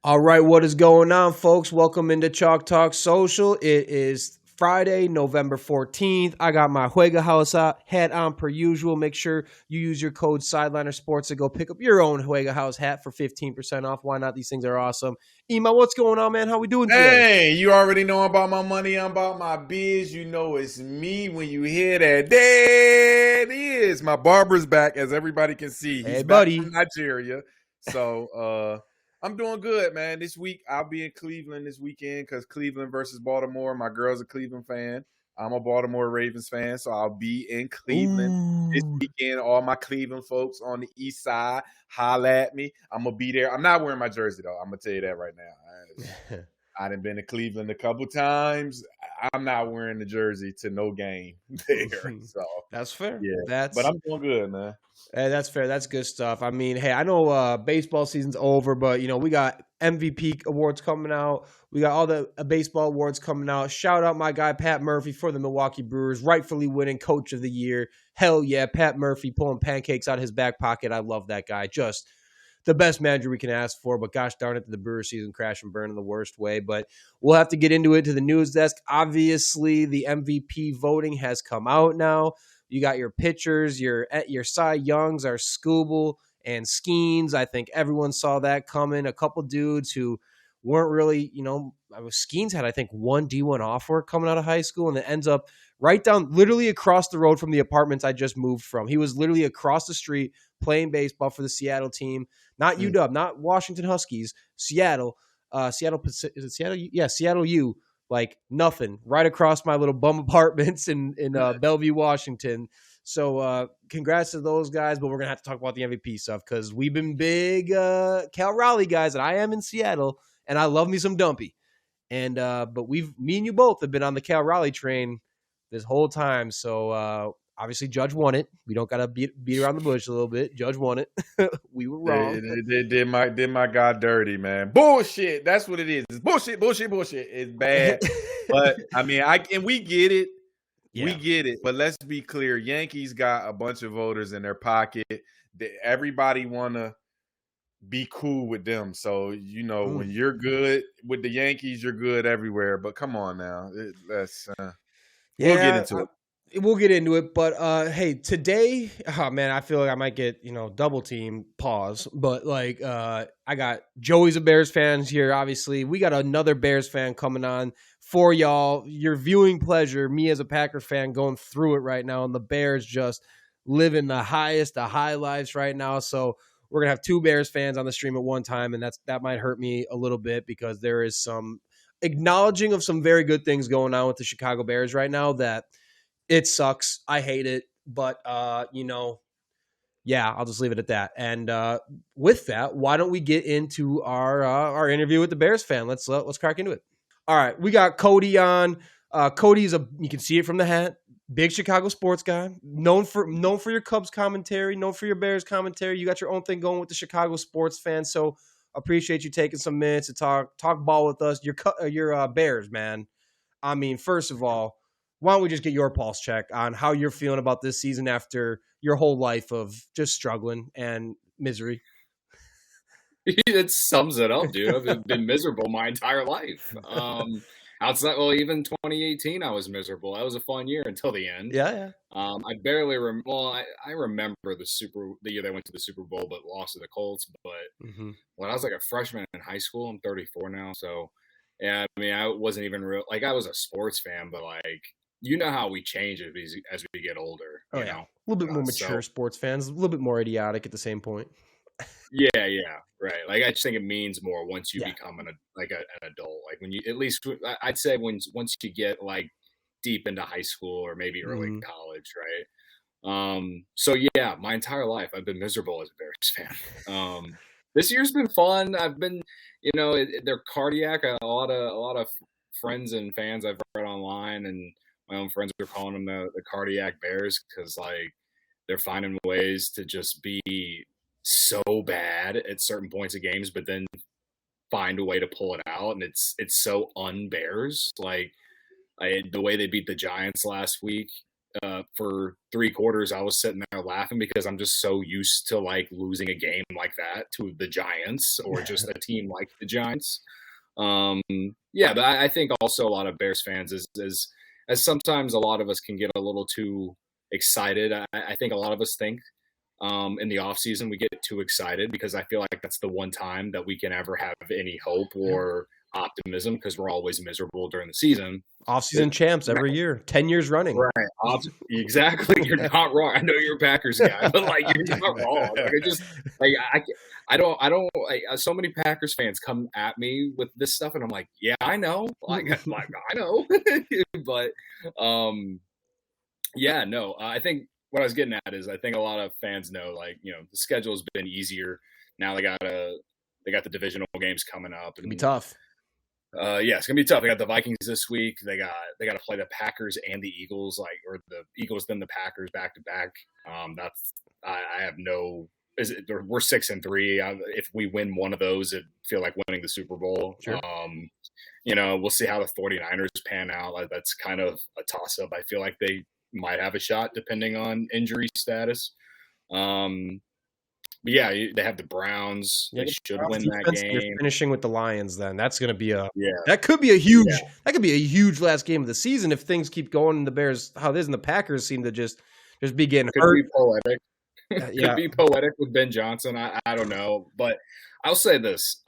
All right, what is going on, folks? Welcome into Chalk Talk Social. It is Friday, November 14th. I got my Juega House hat on per usual. Make sure you use your code Sideliner Sports to go pick up your own Juega House hat for 15% off. Why not? These things are awesome. Iman, what's going on, man? How we doing today? Hey, you already know about my money, I'm about my biz. You know it's me when you hear that. There it is. My barber's back, as everybody can see. Hey, He's back from buddy. Nigeria. So I'm doing good, man. This week I'll be in Cleveland this weekend because Cleveland versus Baltimore. My girl's a Cleveland fan. I'm a Baltimore Ravens fan, so I'll be in Cleveland this Ooh. weekend. All my Cleveland folks on the east side, holla at me. I'm gonna be there. I'm not wearing my jersey though. I'm gonna tell you that right now. I done been to Cleveland a couple times. I'm not wearing the jersey to no game there. So That's fair. yeah, but I'm doing good, man. That's fair. That's good stuff. I mean, hey, I know baseball season's over, but we got MVP awards coming out. We got all the baseball awards coming out. Shout out my guy Pat Murphy for the Milwaukee Brewers, rightfully winning Coach of the Year. Hell yeah, Pat Murphy pulling pancakes out of his back pocket. I love that guy. Just the best manager we can ask for. But gosh darn it, the Brewers season crash and burn in the worst way. But we'll have to get into it to the news desk. Obviously, the MVP voting has come out now. You got your pitchers, your Cy Youngs are Scooble and Skeens. I think everyone saw that coming. A couple dudes who weren't really, Skeens had, I think, one D1 offer coming out of high school, and it ends up right down, literally across the road from the apartments I just moved from. He was literally across the street playing baseball for the Seattle team, not UW, not Washington Huskies, Seattle. Seattle, is it Seattle? Yeah, Seattle U. Like nothing, right across my little bum apartments in Bellevue, Washington. So congrats to those guys, but we're going to have to talk about the MVP stuff because we've been big Cal Raleigh guys, and I am in Seattle, and I love me some Dumpy. And but me and you both have been on the Cal Raleigh train this whole time. So obviously Judge won it. We don't got to beat around the bush a little bit. Judge won it. We were wrong. They did my guy dirty, man. Bullshit. That's what it is. It's bullshit. It's bad. But I mean, we get it. Yeah. We get it. But let's be clear. Yankees got a bunch of voters in their pocket. Everybody wanna be cool with them. So when you're good with the Yankees, you're good everywhere. But come on now, we'll get into it. We'll get into it, but hey, today, oh man, I feel like I might get double team pause. But I got Joey's a Bears fan here. Obviously, we got another Bears fan coming on for y'all. Your viewing pleasure. Me as a Packer fan going through it right now, and the Bears just living the high lives right now. So we're gonna have two Bears fans on the stream at one time, and that might hurt me a little bit because there is some acknowledging of some very good things going on with the Chicago Bears right now that. It sucks. I hate it. But, yeah, I'll just leave it at that. And with that, why don't we get into our interview with the Bears fan? Let's crack into it. All right, we got Cody on. Cody's you can see it from the hat, big Chicago sports guy, known for your Cubs commentary, known for your Bears commentary. You got your own thing going with the Chicago sports fans. So appreciate you taking some minutes to talk ball with us. Your Bears, man. I mean, first of all, why don't we just get your pulse check on how you're feeling about this season after your whole life of just struggling and misery? It sums it up, dude. I've been miserable my entire life. Even 2018, I was miserable. That was a fun year until the end. Yeah. I barely I remember the year they went to the Super Bowl, but lost to the Colts. But when I was like a freshman in high school, I'm 34 now, so yeah. I mean, I wasn't even real. I was a sports fan, but how we change as we get older. You know? A little bit more mature sports fans, a little bit more idiotic at the same point. Yeah, right. I just think it means more once you become an adult. When you, at least I'd say once you get deep into high school or maybe early college, right? So yeah, my entire life I've been miserable as a Bears fan. This year's been fun. I've been, they're cardiac. A lot of friends and fans I've read online, and my own friends are calling them the cardiac Bears because they're finding ways to just be so bad at certain points of games, but then find a way to pull it out, and it's so un-Bears. The way they beat the Giants last week, for 3 quarters, I was sitting there laughing because I'm just so used to like losing a game like that to the Giants or just a team like the Giants. Yeah, but I think also a lot of Bears fans is as sometimes a lot of us can get a little too excited. I think a lot of us think in the off season we get too excited because I feel like that's the one time that we can ever have any hope or optimism because we're always miserable during the season. Off-season champs every year, 10 years running. Right, exactly. You're not wrong. I know you're a Packers guy, but like you're not wrong. Like I just like I don't like so many Packers fans come at me with this stuff, and I'm like, yeah, I know, like I know, but yeah, no. I think what I was getting at is I think a lot of fans know, like the schedule's been easier now. They got the divisional games coming up. It'll be tough. Yeah, it's gonna be tough. They got the Vikings this week. They got to play the Packers and the Eagles, or the Eagles then the Packers back to back. That's I have no. We're 6-3. If we win one of those, it'd feel like winning the Super Bowl. Sure. We'll see how the 49ers pan out. Like, that's kind of a toss up. I feel like they might have a shot depending on injury status. But yeah, they have the Browns. They should win that game. You're finishing with the Lions, then that's going to be that could be a huge that could be a huge last game of the season if things keep going. The Bears, how it is, and the Packers seem to just be getting hurt. Be poetic. Could be poetic with Ben Johnson. I don't know, but I'll say this.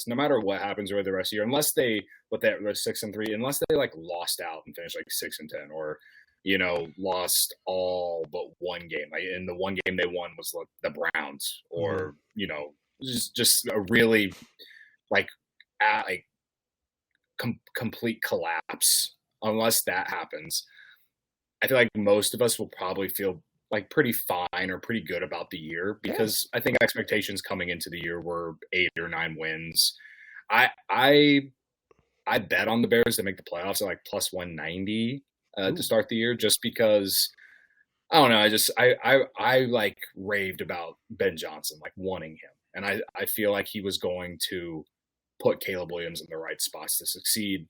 No matter what happens with the rest of the year, unless they're 6-3, unless they like lost out and finished like 6-10, or lost all but one game. Like, and the one game they won was like the Browns, or just a really complete collapse. Unless that happens, I feel like most of us will probably feel like pretty fine or pretty good about the year because I think expectations coming into the year were 8 or 9 wins. I bet on the Bears to make the playoffs at like plus 190 to start the year, just because I don't know. I like raved about Ben Johnson, like wanting him, and I feel like he was going to put Caleb Williams in the right spots to succeed.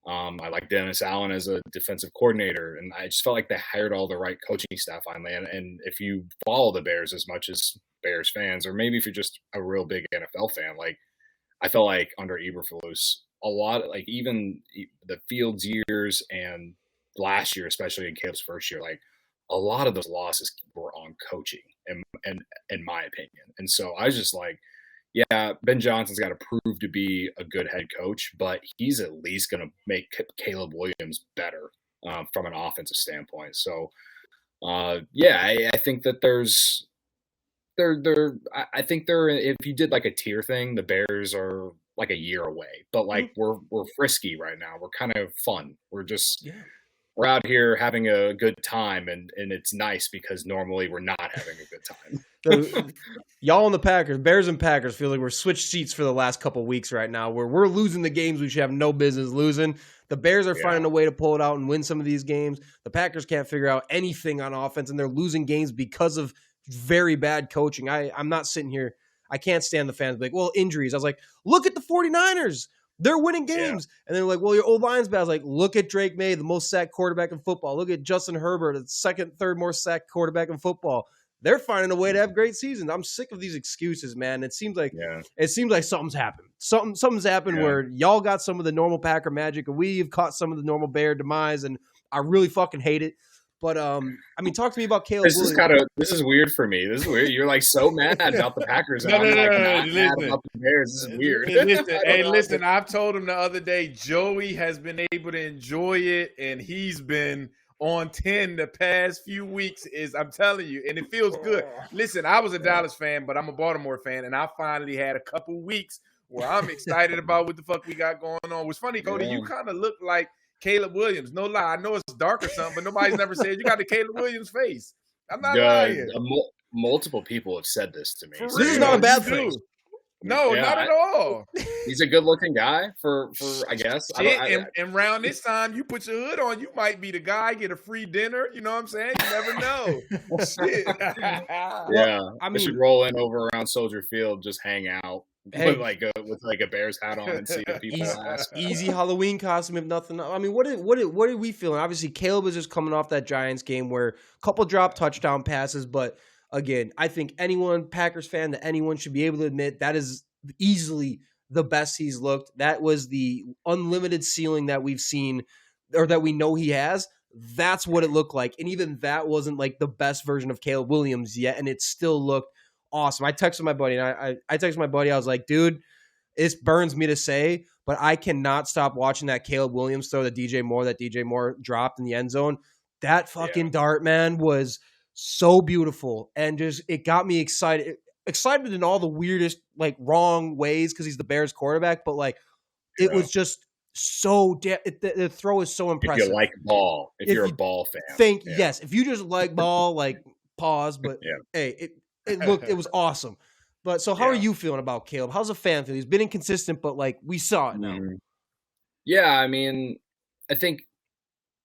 I like Dennis Allen as a defensive coordinator, and I just felt like they hired all the right coaching staff finally. And if you follow the Bears as much as Bears fans, or maybe if you're just a real big NFL fan, like I felt like under Eberflus, a lot, like even the Fields years and last year, especially in Caleb's first year, like a lot of those losses were on coaching, and in my opinion. And so I was just like, yeah, Ben Johnson's got to prove to be a good head coach, but he's at least going to make Caleb Williams better from an offensive standpoint. So, I think that I think if you did like a tier thing, the Bears are like a year away, but like we're frisky right now. We're kind of fun. We're just we're out here having a good time, and it's nice because normally we're not having a good time. So, y'all and the Packers, Bears and Packers, feel like we're switched seats for the last couple of weeks right now, where we're losing the games we should have no business losing. The Bears are finding a way to pull it out and win some of these games. The Packers can't figure out anything on offense, and they're losing games because of very bad coaching. I'm not sitting here. I can't stand the fans like, well, injuries. I was like, look at the 49ers. They're winning games. Yeah. And they're like, well, your old line's bad. I was like, look at Drake May, the most sacked quarterback in football. Look at Justin Herbert, the second, third most sacked quarterback in football. They're finding a way to have great seasons. I'm sick of these excuses, man. It seems like something's happened. Something's happened where y'all got some of the normal Packer magic, and we've caught some of the normal Bear demise, and I really fucking hate it. But I mean, talk to me about Caleb. This is weird for me. This is weird. You're like so mad about the Packers. No, mad listen. About the Bears. This is weird. Listen. I've told him the other day, Joey has been able to enjoy it, and he's been on 10 the past few weeks. I'm telling you, and it feels good. Listen, I was a Dallas fan, but I'm a Baltimore fan, and I finally had a couple weeks where I'm excited about what the fuck we got going on. What's funny, Cody, you kind of look like Caleb Williams. No lie. I know it's dark or something, but nobody's never said you got the Caleb Williams face. I'm not lying. Multiple people have said this to me. So this is not a bad thing. No, not at all. He's a good-looking guy for I guess. And around this time, you put your hood on, you might be the guy, get a free dinner. You know what I'm saying? You never know. Shit. Yeah. I should roll in over around Soldier Field, just hang out. with like a Bears hat on and see if people ask. Easy Halloween costume, if nothing. I mean, what are we feeling? Obviously, Caleb is just coming off that Giants game where a couple drop touchdown passes, but again, I think Packers fan, that anyone should be able to admit that is easily the best he's looked. That was the unlimited ceiling that we've seen, or that we know he has. That's what it looked like, and even that wasn't like the best version of Caleb Williams yet, and it still looked awesome. I texted my buddy, and I texted my buddy. I was like, dude, it burns me to say, but I cannot stop watching that Caleb Williams throw that DJ Moore dropped in the end zone. That fucking dart, man, was so beautiful, and just it got me excited in all the weirdest, like, wrong ways because he's the Bears quarterback, but like it was just so the throw is so impressive. If you like ball, if you're a ball fan, yes, if you just like ball, like pause, but hey, it was awesome. But so how are you feeling about Caleb? How's a fan feel? He's been inconsistent, but like we saw it now. Yeah, I mean, I think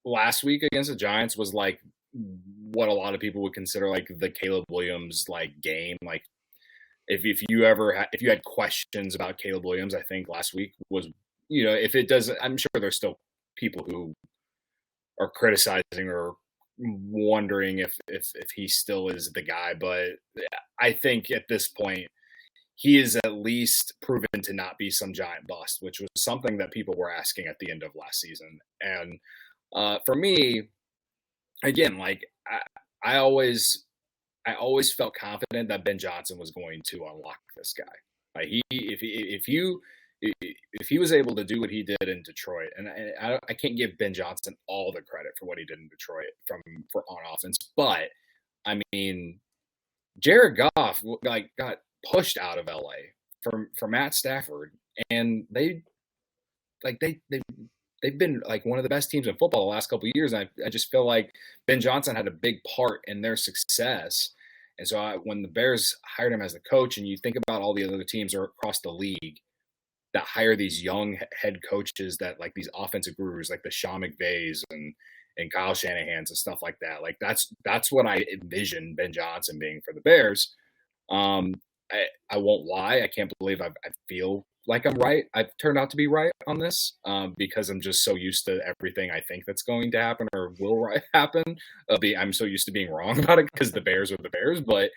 last week against the Giants was like what a lot of people would consider like the Caleb Williams like game. Like if you had questions about Caleb Williams, I think last week was, you know, if it doesn't, I'm sure there's still people who are criticizing or wondering if he still is the guy, but I think at this point he is at least proven to not be some giant bust, which was something that people were asking at the end of last season. And for me, again, like I always felt confident that Ben Johnson was going to unlock this guy. Like if he was able to do what he did in Detroit, and I can't give Ben Johnson all the credit for what he did in Detroit for on offense, but I mean, Jared Goff like got pushed out of LA for Matt Stafford, and they've been like one of the best teams in football the last couple of years. And I just feel like Ben Johnson had a big part in their success. And so when the Bears hired him as the coach, and you think about all the other teams across the league that hire these young head coaches that like these offensive gurus like the Sean McVays and Kyle Shanahan's and stuff like that. Like that's what I envision Ben Johnson being for the Bears. I won't lie. I can't believe I feel like I'm right. I've turned out to be right on this because I'm just so used to everything I think that's going to happen or will happen. I'm so used to being wrong about it because the Bears are the Bears. But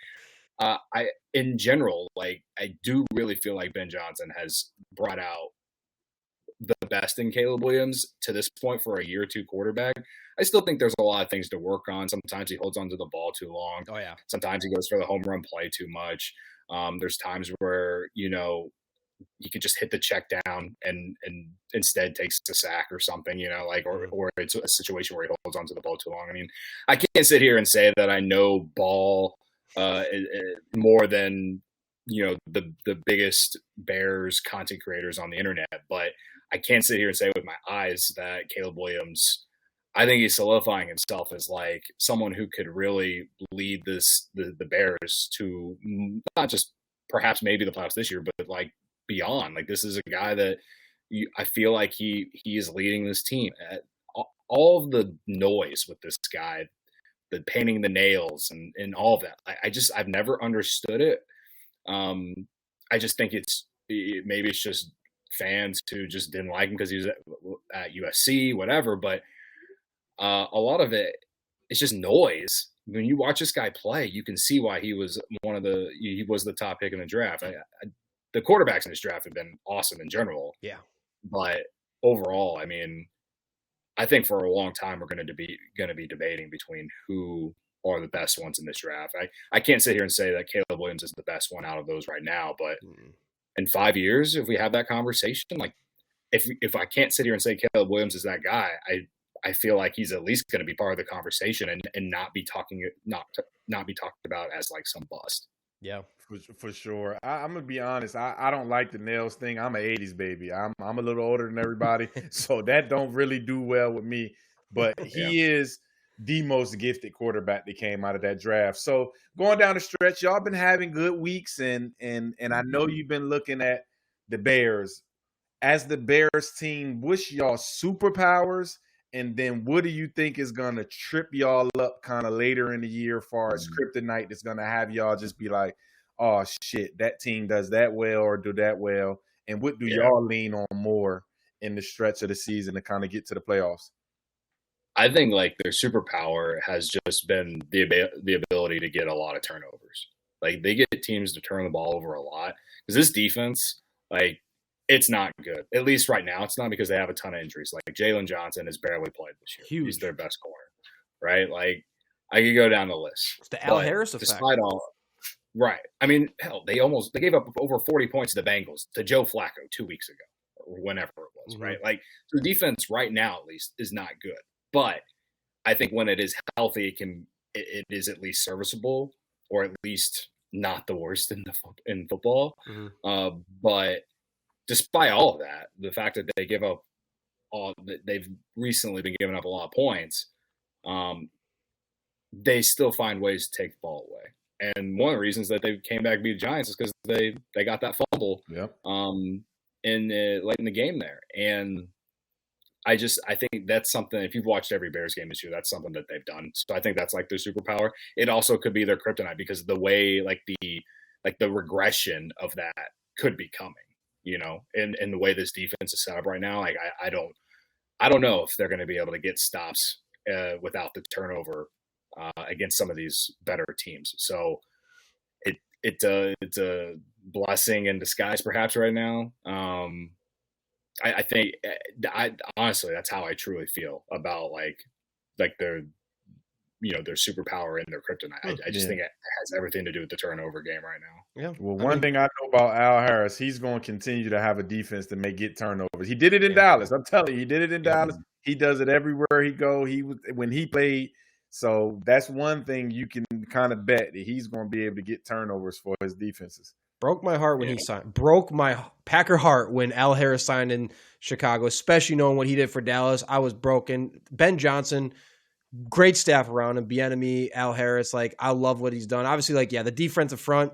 in general, like I do really feel like Ben Johnson has brought out the best in Caleb Williams to this point for a year or two quarterback. I still think there's a lot of things to work on. Sometimes he holds onto the ball too long. Oh yeah. Sometimes he goes for the home run play too much. There's times where, you know, he could just hit the check down and instead takes a sack or something, you know, like, or it's a situation where he holds onto the ball too long. I mean, I can't sit here and say that I know ball more than, you know, the biggest Bears content creators on the internet, but I can't sit here and say with my eyes that Caleb Williams, I think he's solidifying himself as like someone who could really lead the Bears to not just perhaps maybe the playoffs this year, but like beyond. Like this is a guy that I feel like he is leading this team. All of the noise with this guy, the painting the nails and all of that, I've never understood it. I just think maybe it's just fans who just didn't like him because he was at USC, whatever. But a lot of it, it's just noise. When you watch this guy play, you can see why he was the top pick in the draft. The quarterbacks in this draft have been awesome in general. Yeah. But overall, I mean, I think for a long time we're going to be debating between who are the best ones in this draft. I can't sit here and say that Caleb Williams is the best one out of those right now, but in 5 years, if we have that conversation, like if I can't sit here and say Caleb Williams is that guy, I feel like he's at least going to be part of the conversation and not be talked about as like some bust. Yeah, for sure. I'm gonna be honest. I don't like the nails thing. I'm an '80s baby. I'm a little older than everybody, so that don't really do well with me. But he is the most gifted quarterback that came out of that draft. So going down the stretch, y'all been having good weeks, and I know you've been looking at the Bears. As the Bears team, what's y'all superpowers? And then what do you think is going to trip y'all up kind of later in the year as far as kryptonite that's going to have y'all just be like, oh shit, that team does that well or do that well? And what do y'all lean on more in the stretch of the season to kind of get to the playoffs? I think like their superpower has just been the ability to get a lot of turnovers. Like they get teams to turn the ball over a lot because this defense, like it's not good. At least right now, it's not because they have a ton of injuries. Like Jalen Johnson has barely played this year. Huge. He's their best corner, right? Like I could go down the list. It's the Al Harris effect. Despite all, right? I mean, hell, they gave up over 40 points to the Bengals to Joe Flacco 2 weeks ago or whenever it was, right? Like so the defense right now at least is not good. But I think when it is healthy, it is at least serviceable, or at least not the worst in football. But despite all of that, the fact that they've recently been giving up a lot of points, they still find ways to take the ball away. And one of the reasons that they came back to beat the Giants is because they got that fumble late in the game there. And I think that's something, if you've watched every Bears game this year, that's something that they've done. So I think that's like their superpower. It also could be their kryptonite because the way the regression of that could be coming, and the way this defense is set up right now, like I don't know if they're going to be able to get stops without the turnover against some of these better teams. So it's a blessing in disguise perhaps right now. I think honestly, that's how I truly feel about like their superpower and their kryptonite. I just think it has everything to do with the turnover game right now. Yeah. Well, one thing I know about Al Harris, he's going to continue to have a defense that may get turnovers. He did it in Dallas. I'm telling you, he did it in Dallas. He does it everywhere he go. When he played. So that's one thing you can kind of bet that he's going to be able to get turnovers for his defenses. Broke my heart when he signed. Broke my Packer heart when Al Harris signed in Chicago, especially knowing what he did for Dallas. I was broken. Ben Johnson, great staff around him. Bieniemy, Al Harris, like I love what he's done. Obviously, the defensive front,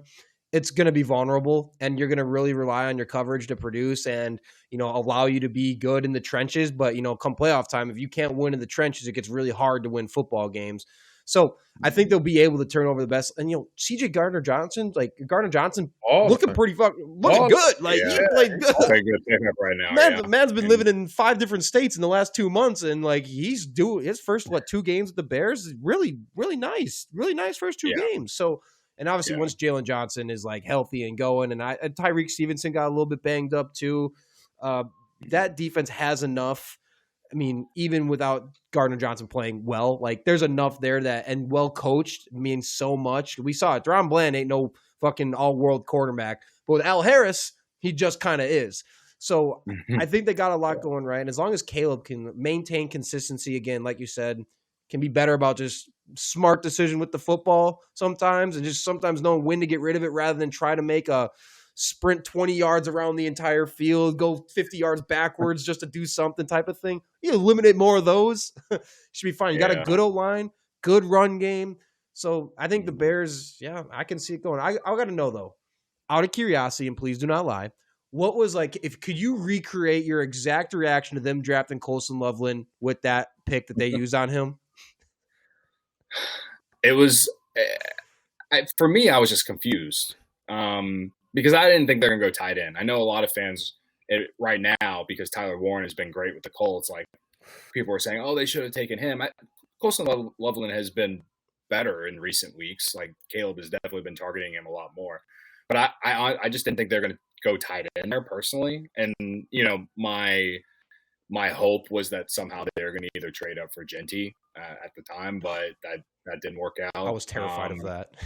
it's going to be vulnerable, and you're going to really rely on your coverage to produce and allow you to be good in the trenches. But come playoff time, if you can't win in the trenches, it gets really hard to win football games. So I think they'll be able to turn over the best. And CJ Gardner-Johnson, looking pretty looking good. Like he played good. Good pickup right now. Man's been living in 5 different states in the last 2 months, and like he's doing his first 2 games with the Bears. Really, really nice first 2 games. So. And obviously, once Jalen Johnson is like healthy and going, and Tyreek Stevenson got a little bit banged up too, that defense has enough. I mean, even without Gardner Johnson playing well, like there's enough there and well coached means so much. We saw it. Deron Bland ain't no fucking all-world quarterback, but with Al Harris, he just kind of is. So I think they got a lot going right. And as long as Caleb can maintain consistency again, like you said, can be better about just smart decision with the football sometimes and just sometimes knowing when to get rid of it rather than try to make a sprint 20 yards around the entire field, go 50 yards backwards just to do something type of thing. You eliminate more of those. Should be fine. You got a good O-line, good run game. So I think the Bears, I can see it going. I got to know though, out of curiosity, and please do not lie, what was could you recreate your exact reaction to them drafting Colson Loveland with that pick that they used on him? It was for me. I was just confused because I didn't think they're gonna go tight end. I know a lot of fans right now because Tyler Warren has been great with the Colts. Like people were saying, "Oh, they should have taken him." Colson Loveland has been better in recent weeks. Like Caleb has definitely been targeting him a lot more. But I just didn't think they're gonna go tight end there personally. And my hope was that somehow they're going to either trade up for Genty at the time, but that didn't work out. I was terrified of that.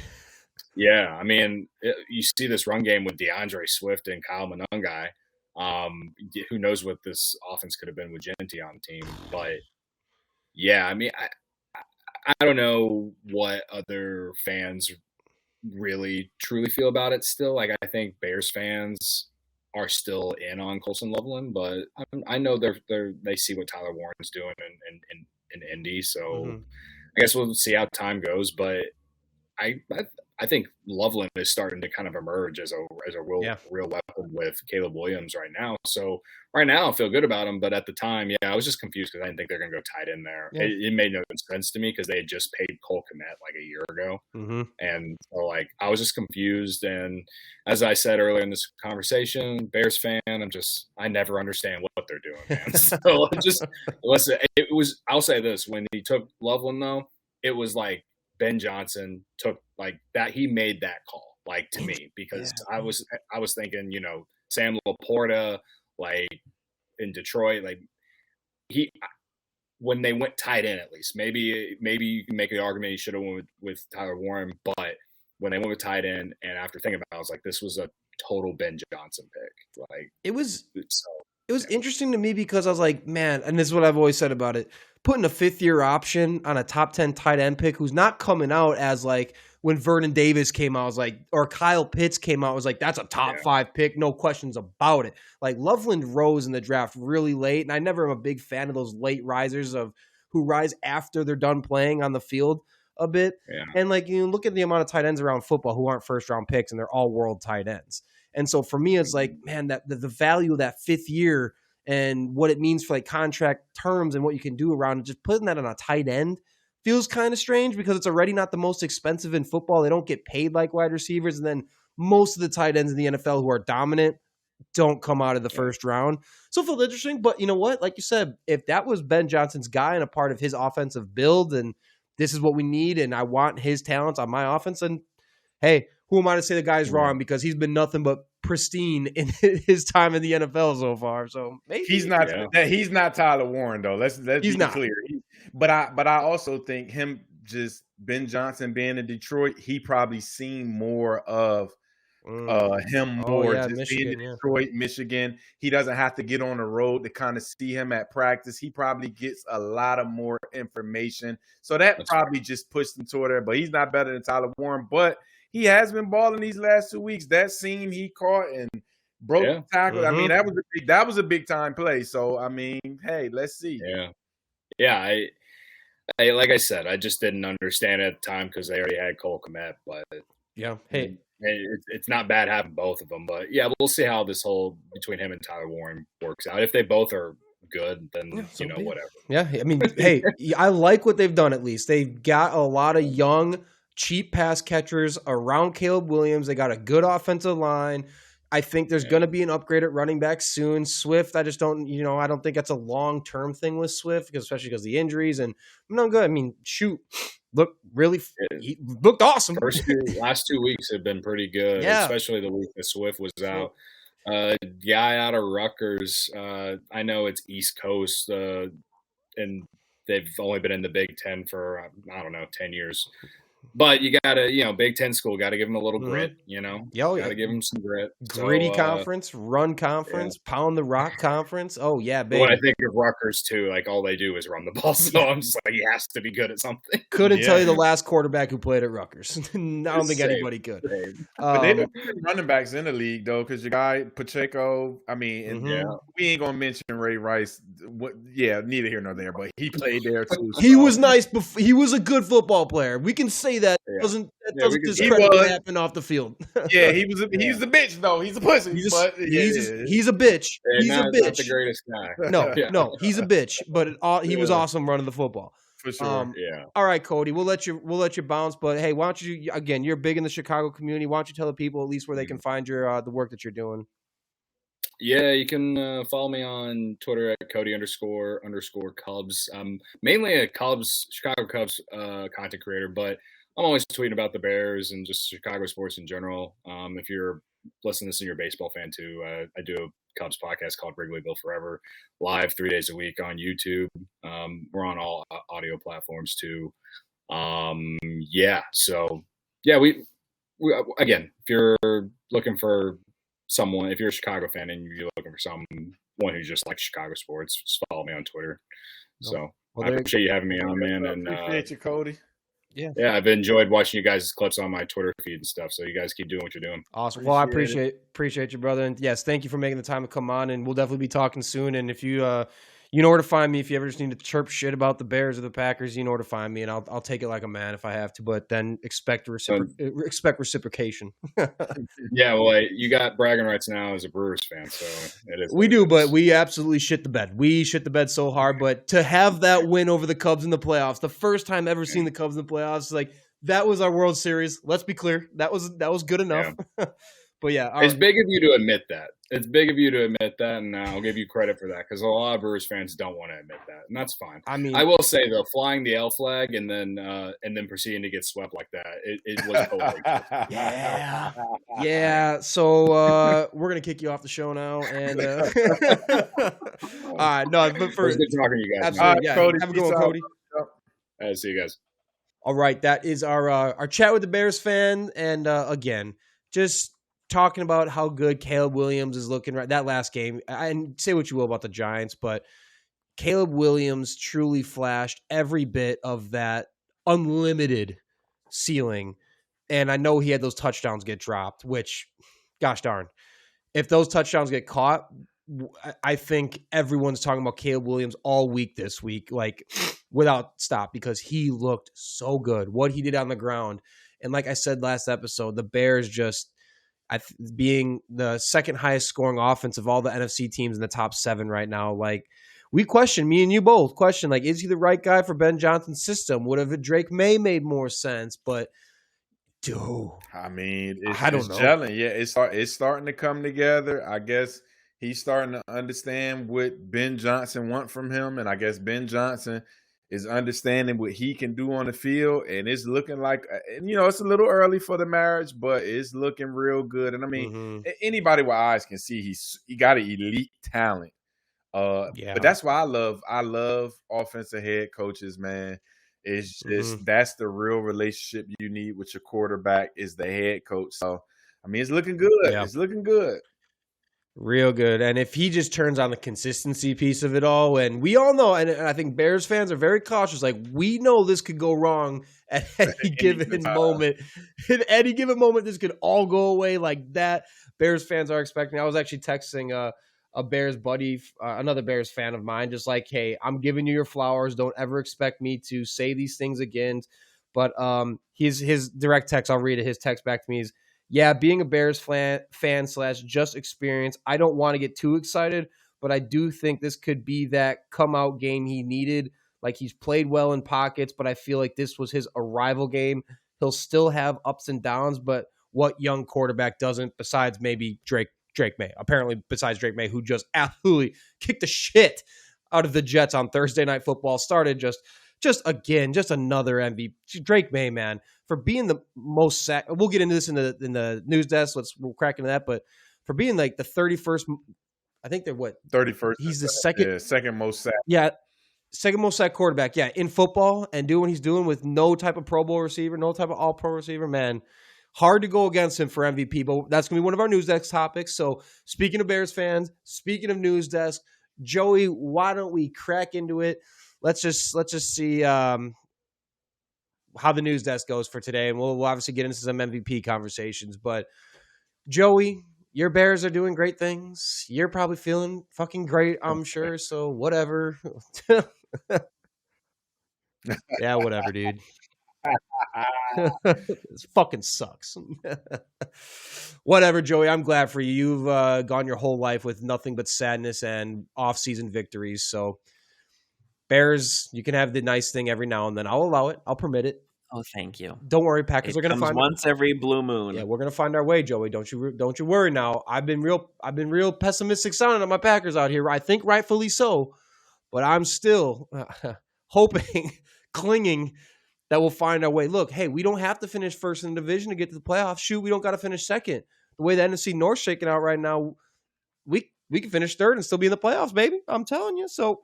Yeah, I mean, you see this run game with DeAndre Swift and Kyle Monangai. Who knows what this offense could have been with Genty on the team? But yeah, I mean, I don't know what other fans really truly feel about it. Still, like I think Bears fans are still in on Colson Loveland, but I know they see what Tyler Warren's doing in Indy, so I guess we'll see how time goes. But I I think Loveland is starting to kind of emerge as a real weapon with Caleb Williams right now. So right now I feel good about him, but at the time, I was just confused because I didn't think they're going to go tight end there. Yeah. It made no sense to me because they had just paid Cole Kmet like a year ago, and so like I was just confused. And as I said earlier in this conversation, Bears fan, I never understand what they're doing, man. So just listen. It was. I'll say this: when he took Loveland, though, it was like Ben Johnson took like that. He made that call, like to me, because I was thinking, Sam Laporta, like in Detroit, like when they went tight end, at least maybe you can make the argument he should have went with Tyler Warren, but when they went with tight end, and after thinking about it, I was like, this was a total Ben Johnson pick. Like it was interesting to me because I was like, man, and this is what I've always said about it. Putting a 5th-year option on a top 10 tight end pick who's not coming out as like when Vernon Davis came out, I was like, or Kyle Pitts came out, I was like, that's a top 5 pick, no questions about it. Like Loveland rose in the draft really late, and I never am a big fan of those late risers who rise after they're done playing on the field a bit. Yeah. And like you look at the amount of tight ends around football who aren't first-round picks, and they're all world tight ends. And so for me, it's like, man, that the value of that 5th year and what it means for like contract terms and what you can do around it, just putting that on a tight end feels kind of strange because it's already not the most expensive in football. They don't get paid like wide receivers. And then most of the tight ends in the NFL who are dominant don't come out of the first round. So it feels interesting. But you know what? Like you said, if that was Ben Johnson's guy and a part of his offensive build, and this is what we need, and I want his talents on my offense, and hey, who am I to say the guy's wrong, because he's been nothing but pristine in his time in the NFL so far. So maybe he's not Tyler Warren though. Let's be clear. But I also think Ben Johnson being in Detroit, he probably seen more of him being in Detroit, Michigan. He doesn't have to get on the road to kind of see him at practice. He probably gets a lot of more information. So that's probably just pushed him toward there. But he's not better than Tyler Warren. But he has been balling these last 2 weeks. That seam he caught and broke the tackle. I mean, that was a big time play. So I mean, hey, let's see. Yeah. I like I said, I just didn't understand it at the time because they already had Cole Kmet. But hey, it's not bad having both of them. But we'll see how this whole between him and Tyler Warren works out. If they both are good, then whatever. Yeah, I mean, hey, I like what they've done. At least they've got a lot of young, cheap pass catchers around Caleb Williams. They got a good offensive line. I think there's going to be an upgrade at running back soon. Swift, I just don't, I don't think that's a long-term thing with Swift, especially because of the injuries. And no good. I mean, he looked awesome. Last 2 weeks have been pretty good, especially the week that Swift was out. Guy out of Rutgers, I know it's East Coast, and they've only been in the Big Ten for, 10 years. But you got to, Big Ten school, got to give them a little grit, Got to give them some grit. Gritty conference, run conference, pound the rock conference. Oh, yeah, baby. When I think of Rutgers, too, like all they do is run the ball. So I'm just like, he has to be good at something. Couldn't tell you the last quarterback who played at Rutgers. I don't think anybody could. But they've been running backs in the league, though, because your guy, Pacheco, we ain't going to mention Ray Rice. Neither here nor there, but he played there, too. He was nice. He was a good football player. We can say that doesn't discredit what happened off the field. He was a bitch though. He's a pussy. He's a bitch. He's a bitch. Not the greatest guy. No, he's a bitch. But he was awesome running the football. For sure. All right, Cody. We'll let you bounce. But hey, why don't you again? You're big in the Chicago community. Why don't you tell the people at least where they can find your the work that you're doing? Yeah, you can follow me on Twitter at Cody_Cubs. Mainly a Chicago Cubs content creator, but I'm always tweeting about the Bears and just Chicago sports in general. If you're listening to this and you're a baseball fan too, I do a Cubs podcast called Wrigleyville Forever, live 3 days a week on YouTube. We're on all audio platforms too. We again, if you're looking for someone, if you're a Chicago fan and you're looking for someone who just likes Chicago sports, just follow me on Twitter. So I appreciate you having me on, man. And appreciate you, Cody. Yeah, I've enjoyed watching you guys' clips on my Twitter feed and stuff. So you guys keep doing what you're doing. Awesome. Well, I appreciate you, brother. And yes, thank you for making the time to come on. And we'll definitely be talking soon. And if you You know where to find me if you ever just need to chirp shit about the Bears or the Packers. You know where to find me, and I'll take it like a man if I have to. But then expect reciprocation. Yeah, well, you got bragging rights now as a Brewers fan, so it is. We do, but we absolutely shit the bed. We shit the bed so hard. But to have that win over the Cubs in the playoffs, the first time ever seeing the Cubs in the playoffs, like that was our World Series. Let's be clear, that was good enough. Yeah. But yeah, it's big of you to admit that. It's big of you to admit that, and I'll give you credit for that because a lot of Brewers fans don't want to admit that, and that's fine. I mean, I will say though, flying the L flag and then proceeding to get swept like that, it was totally yeah. So we're gonna kick you off the show now, and all right, no, but first, good talking to you guys. Absolutely, yeah. Cody, have a good one, Cody. All right, see you guys. All right, that is our chat with the Bears fan, and again, just talking about how good Caleb Williams is looking right that last game. And say what you will about the Giants, but Caleb Williams truly flashed every bit of that unlimited ceiling. And I know he had those touchdowns get dropped, which, gosh darn, if those touchdowns get caught, I think everyone's talking about Caleb Williams all week this week, like without stop, because he looked so good. What he did on the ground. And like I said last episode, the Bears just, being the second highest scoring offense of all the NFC teams in the top 7 right now, like we question, me and you both question, like, is he the right guy for Ben Johnson's system? Would have Drake May made more sense? But dude, I mean, I don't know. Gelling. Yeah, it's starting to come together. I guess he's starting to understand what Ben Johnson want from him, and I guess Ben Johnson is understanding what he can do on the field, and it's looking like, and it's a little early for the marriage, but it's looking real good. And I mean, anybody with eyes can see he got an elite talent. But that's why I love offensive head coaches, man. It's just that's the real relationship you need with your quarterback is the head coach. So I mean, it's looking good. Yeah. It's looking good. Real good. And if he just turns on the consistency piece of it all, and we all know, and I think Bears fans are very cautious, like we know this could go wrong at any given moment. At any given moment, this could all go away like that. Bears fans are expecting. I was actually texting a Bears buddy, another Bears fan of mine, just like, hey, I'm giving you your flowers. Don't ever expect me to say these things again. But his direct text, I'll read it. His text back to me is, yeah, being a Bears fan / just experience, I don't want to get too excited, but I do think this could be that come-out game he needed. Like, he's played well in pockets, but I feel like this was his arrival game. He'll still have ups and downs, but what young quarterback doesn't, besides maybe Drake May? Apparently, besides Drake May, who just absolutely kicked the shit out of the Jets on Thursday Night Football, started just another MVP. Drake May, man, for being the most sack. We'll get into this in the news desk. We'll crack into that. But for being like the 31st, I think they're what? 31st. He's the second most sack. Yeah, second most sack quarterback. Yeah, in football, and doing what he's doing with no type of Pro Bowl receiver, no type of All Pro receiver, man. Hard to go against him for MVP, but that's going to be one of our news desk topics. So speaking of Bears fans, speaking of news desk, Joey, why don't we crack into it? Let's just see how the news desk goes for today, and we'll obviously get into some MVP conversations. But Joey, your Bears are doing great things. You're probably feeling fucking great, I'm sure. So whatever. Yeah, whatever, dude. This fucking sucks. Whatever, Joey. I'm glad for you. You've gone your whole life with nothing but sadness and off-season victories. So Bears, you can have the nice thing every now and then. I'll allow it. I'll permit it. Oh, thank you. Don't worry, Packers are going to find once every blue moon. Yeah, we're going to find our way, Joey. Don't you worry now. I've been real pessimistic sounding on my Packers out here. I think rightfully so, but I'm still hoping, clinging that we'll find our way. Look, hey, we don't have to finish first in the division to get to the playoffs. Shoot, we don't got to finish second. The way the NFC North's shaking out right now, we can finish third and still be in the playoffs, baby. I'm telling you. So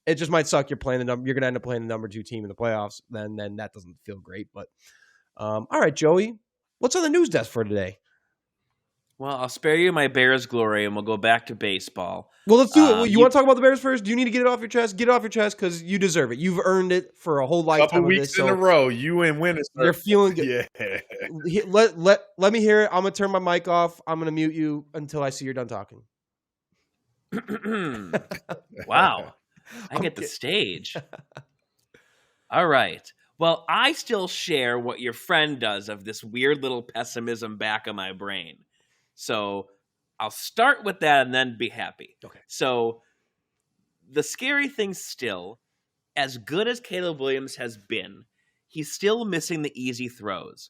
it just might suck. You're going to end up playing the number 2 team in the playoffs. Then that doesn't feel great. But all right, Joey, what's on the news desk for today? Well, I'll spare you my Bears glory, and we'll go back to baseball. Well, let's do it. You want to talk about the Bears first? Do you need to get it off your chest? Get it off your chest because you deserve it. You've earned it for a whole lifetime. Couple weeks in a row, you and winners. You're feeling good. Yeah. Let me hear it. I'm gonna turn my mic off. I'm gonna mute you until I see you're done talking. Wow. I get the stage. All right. Well, I still share what your friend does of this weird little pessimism back of my brain. So I'll start with that and then be happy. Okay. So the scary thing still, as good as Caleb Williams has been, he's still missing the easy throws.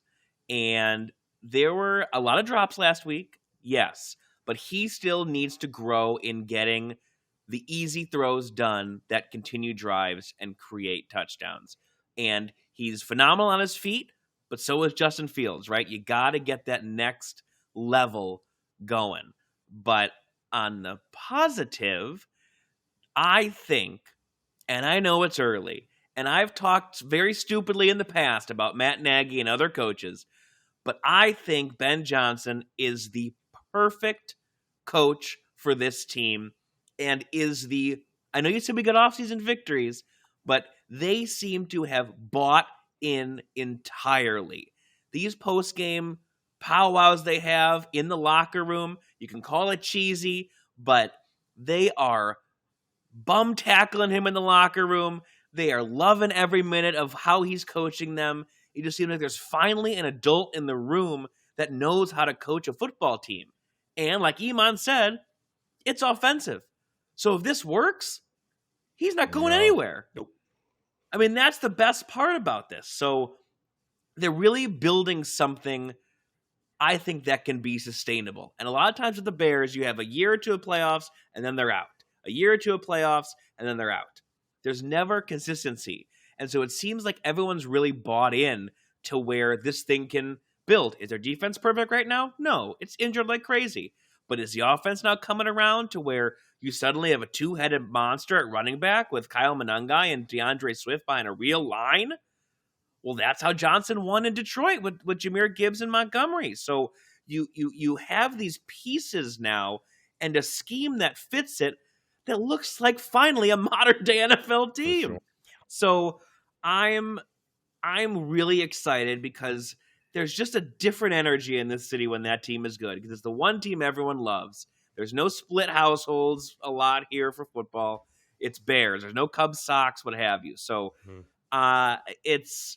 And there were a lot of drops last week, yes, but he still needs to grow in getting the easy throws done that continue drives and create touchdowns. And he's phenomenal on his feet, but so is Justin Fields, right? You got to get that next level going. But on the positive, I think, and I know it's early, and I've talked very stupidly in the past about Matt Nagy and other coaches, but I think Ben Johnson is the perfect coach for this team and is I know you said we got offseason victories, but they seem to have bought in entirely. These post-game powwows they have in the locker room, you can call it cheesy, but they are bum tackling him in the locker room. They are loving every minute of how he's coaching them. It just seems like there's finally an adult in the room that knows how to coach a football team. And like Iman said, it's offensive. So if this works, he's not going anywhere. Nope. I mean, that's the best part about this. So they're really building something, I think, that can be sustainable. And a lot of times with the Bears, you have a year or two of playoffs, and then they're out. A year or two of playoffs, and then they're out. There's never consistency. And so it seems like everyone's really bought in to where this thing can build. Is their defense perfect right now? No, it's injured like crazy. But is the offense now coming around to where you suddenly have a two-headed monster at running back with Kyle Monangai and DeAndre Swift behind a real line? Well, that's how Johnson won in Detroit with Jahmyr Gibbs and Montgomery. So you have these pieces now and a scheme that fits it that looks like finally a modern-day NFL team. Sure. So I'm really excited because there's just a different energy in this city when that team is good because it's the one team everyone loves. There's no split households a lot here for football. It's Bears. There's no Cubs, Sox, what have you. So it's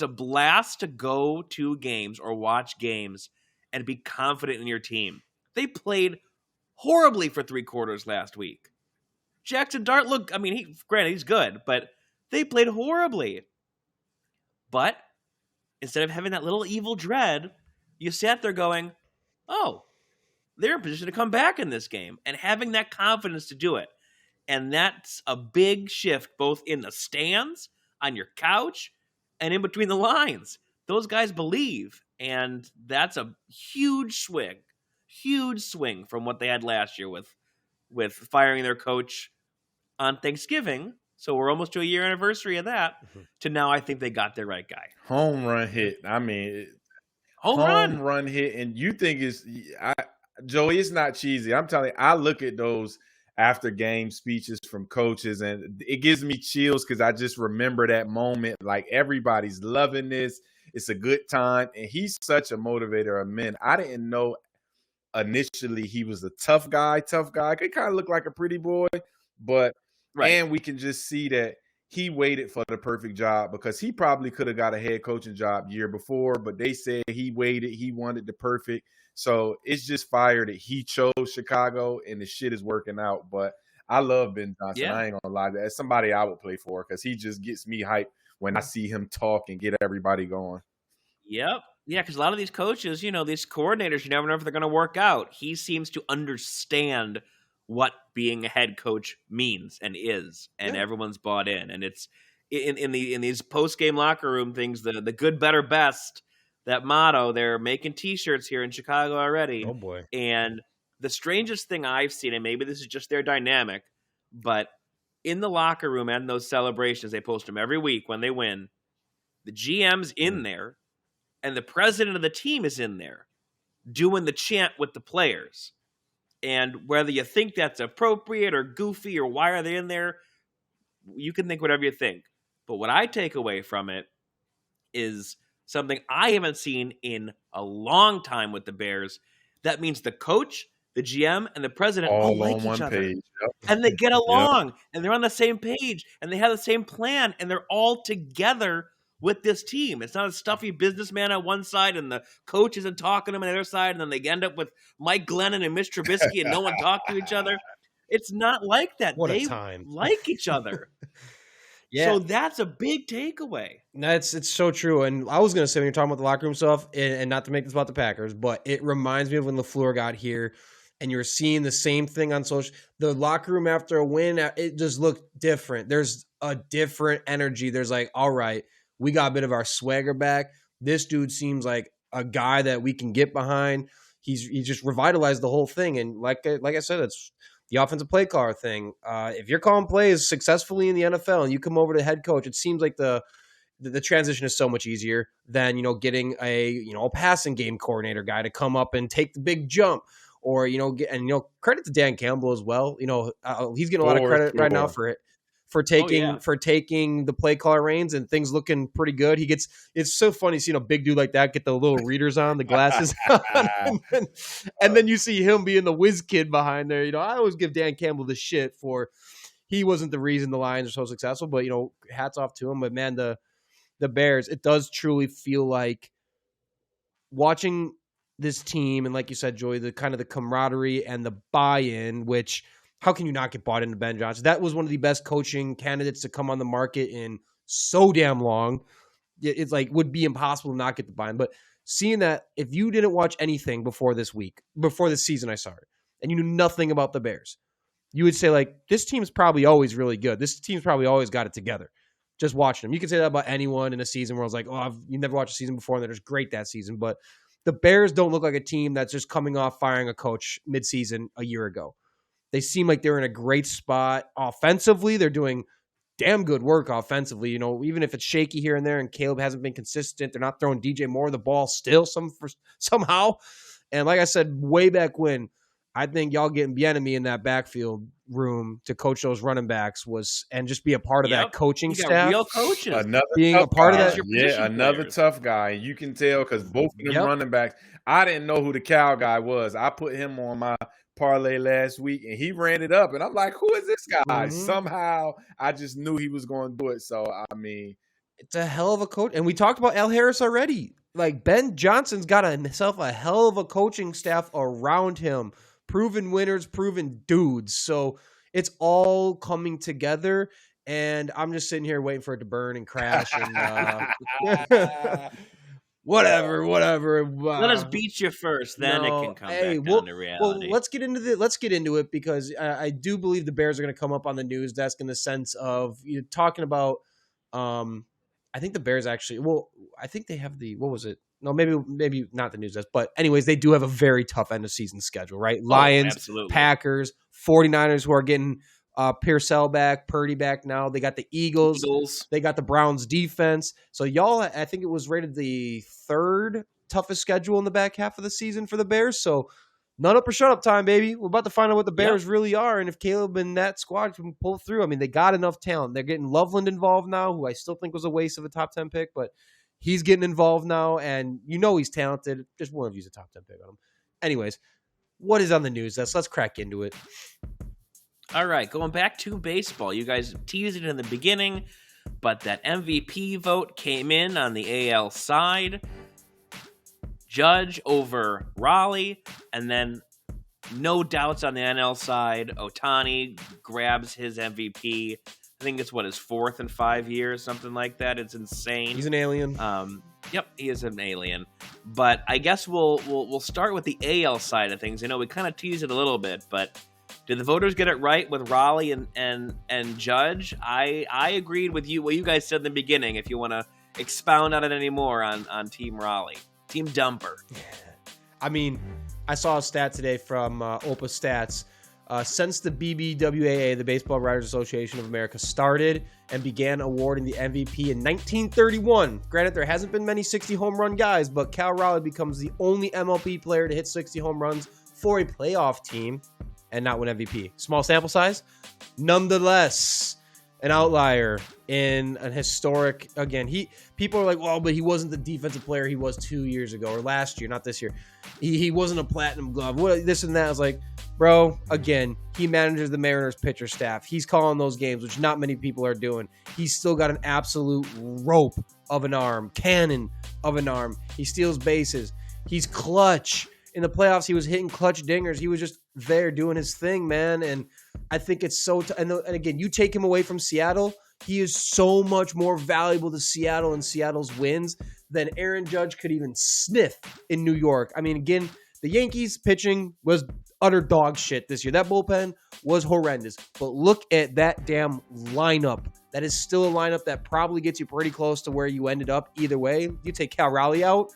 a blast to go to games or watch games and be confident in your team. They played horribly for 3 quarters last week. Jackson Dart, look, I mean, granted, he's good, but they played horribly. But instead of having that little evil dread, you sat there going, oh, they're in position to come back in this game and having that confidence to do it. And that's a big shift both in the stands, on your couch, and in between the lines. Those guys believe, and that's a huge swing from what they had last year with firing their coach on Thanksgiving. So we're almost to a year anniversary of that. To now, I think they got their right guy. Home run hit. I mean, home run hit, and you think Joey, it's not cheesy. I'm telling you, I look at those after game speeches from coaches, and it gives me chills because I just remember that moment. Like everybody's loving this. It's a good time, and he's such a motivator of men. I didn't know initially he was a tough guy. He kind of looked like a pretty boy, but and we can just see that he waited for the perfect job because he probably could have got a head coaching job year before, but they said he waited. He wanted the perfect. So it's just fire that he chose Chicago and the shit is working out. But I love Ben Johnson. Yeah. I ain't gonna lie. That's somebody I would play for because he just gets me hyped when I see him talk and get everybody going. Yep. Yeah, because a lot of these coaches, these coordinators, you never know if they're going to work out. He seems to understand what being a head coach means and is, and everyone's bought in. And it's in these post-game locker room things, the good, better, best, that motto, they're making T-shirts here in Chicago already. Oh, boy. And the strangest thing I've seen, and maybe this is just their dynamic, but in the locker room and those celebrations, they post them every week when they win, the GM's in there, and the president of the team is in there doing the chant with the players. And whether you think that's appropriate or goofy or why are they in there, you can think whatever you think. But what I take away from it is something I haven't seen in a long time with the Bears. That means the coach the GM and the president all like on each one other. page. Yep. And they get along, and they're on the same page, and they have the same plan, and they're all together with this team. It's not a stuffy businessman on one side, and the coach isn't talking to him on the other side, and then they end up with Mike Glennon and Mitch Trubisky, and no one talked to each other. It's not like that. What they a time. like each other. Yeah. So that's a big takeaway. It's so true. And I was going to say, when you're talking about the locker room stuff, and not to make this about the Packers, but it reminds me of when LaFleur got here and you're seeing the same thing on social. The locker room after a win, it just looked different. There's a different energy. There's like, all right, we got a bit of our swagger back. This dude seems like a guy that we can get behind. He just revitalized the whole thing. And like I said, it's the offensive play caller thing. If you're calling plays successfully in the NFL and you come over to head coach, it seems like the transition is so much easier than, getting a passing game coordinator guy to come up and take the big jump, or, credit to Dan Campbell as well. He's getting a lot of credit right now for taking the play caller reins and things looking pretty good. It's so funny seeing a big dude like that get the little readers on, the glasses on, and then you see him being the whiz kid behind there. I always give Dan Campbell the shit for he wasn't the reason the Lions are so successful, but hats off to him. But man, the Bears, it does truly feel like watching this team, and like you said, Joey, the kind of the camaraderie and the buy-in, which how can you not get bought into Ben Johnson? That was one of the best coaching candidates to come on the market in so damn long. It's like would be impossible to not get the buy-in. But seeing that, if you didn't watch anything before this season, and you knew nothing about the Bears, you would say like, this team's probably always really good. This team's probably always got it together. Just watching them. You can say that about anyone in a season where I was like, you never watched a season before and they're just great that season. But the Bears don't look like a team that's just coming off firing a coach midseason a year ago. They seem like they're in a great spot offensively. They're doing damn good work offensively. Even if it's shaky here and there and Caleb hasn't been consistent, they're not throwing DJ Moore the ball still somehow. And like I said, way back when, I think y'all getting Bieniemy in that backfield room to coach those running backs and just be a part of that coaching staff. Real coaches. Being a part of that. Yeah, another tough guy. You can tell because both of them running backs, I didn't know who the Cal guy was. I put him on my parlay last week and he ran it up and I'm like, who is this guy? Mm-hmm. Somehow I just knew he was going to do it. So I mean, it's a hell of a coach. And we talked about Al Harris already. Like Ben Johnson's got himself a hell of a coaching staff around him, proven winners, proven dudes. So it's all coming together and I'm just sitting here waiting for it to burn and crash and whatever. Let us beat you first, then it can come back down to reality. Well, let's get into it because I do believe the Bears are going to come up on the news desk in the sense of you're talking about. I think the Bears actually. Well, I think they have what was it? No, maybe not the news desk, but anyways, they do have a very tough end of season schedule, right? Lions, absolutely. Packers, 49ers who are getting Purcell back, Purdy back now. They got the Eagles. They got the Browns defense. So y'all, I think it was rated the third toughest schedule in the back half of the season for the Bears. So none up or shut up time, baby. We're about to find out what the Bears really are and if Caleb and that squad can pull through. I mean, they got enough talent. They're getting Loveland involved now, who I still think was a waste of a top 10 pick, but he's getting involved now, and he's talented. Just want to use a top 10 pick on him. Anyways, what is on the news? Let's crack into it. All right, going back to baseball. You guys teased it in the beginning, but that MVP vote came in on the AL side. Judge over Raleigh, and then no doubts on the NL side. Ohtani grabs his MVP. I think it's his fourth in 5 years, something like that. It's insane. He's an alien. Yep, he is an alien. But I guess we'll start with the AL side of things. We kind of teased it a little bit, but did the voters get it right with Raleigh and Judge? I agreed with you what you guys said in the beginning. If you want to expound on it anymore on Team Raleigh, Team Dumper. I mean, I saw a stat today from Opa Stats. Since the BBWAA, the Baseball Writers Association of America, started and began awarding the MVP in 1931. Granted, there hasn't been many 60 home run guys, but Cal Raleigh becomes the only MLB player to hit 60 home runs for a playoff team and not win MVP. Small sample size, nonetheless. an outlier in an historic. Again, people are like, well, but he wasn't the defensive player he was 2 years ago or last year, not this year. He wasn't a platinum glove. What this and that. I was like, bro, again, he manages the Mariners pitcher staff. He's calling those games, which not many people are doing. He's still got an absolute rope of an arm, cannon of an arm. He steals bases. He's clutch. In the playoffs, he was hitting clutch dingers. He was just there doing his thing, man. And I think it's so and again, you take him away from Seattle, he is so much more valuable to Seattle and Seattle's wins than Aaron Judge could even sniff in New York. I mean, again, the Yankees pitching was utter dog shit this year. That bullpen was horrendous. But look at that damn lineup. That is still a lineup that probably gets you pretty close to where you ended up either way. You take Cal Raleigh out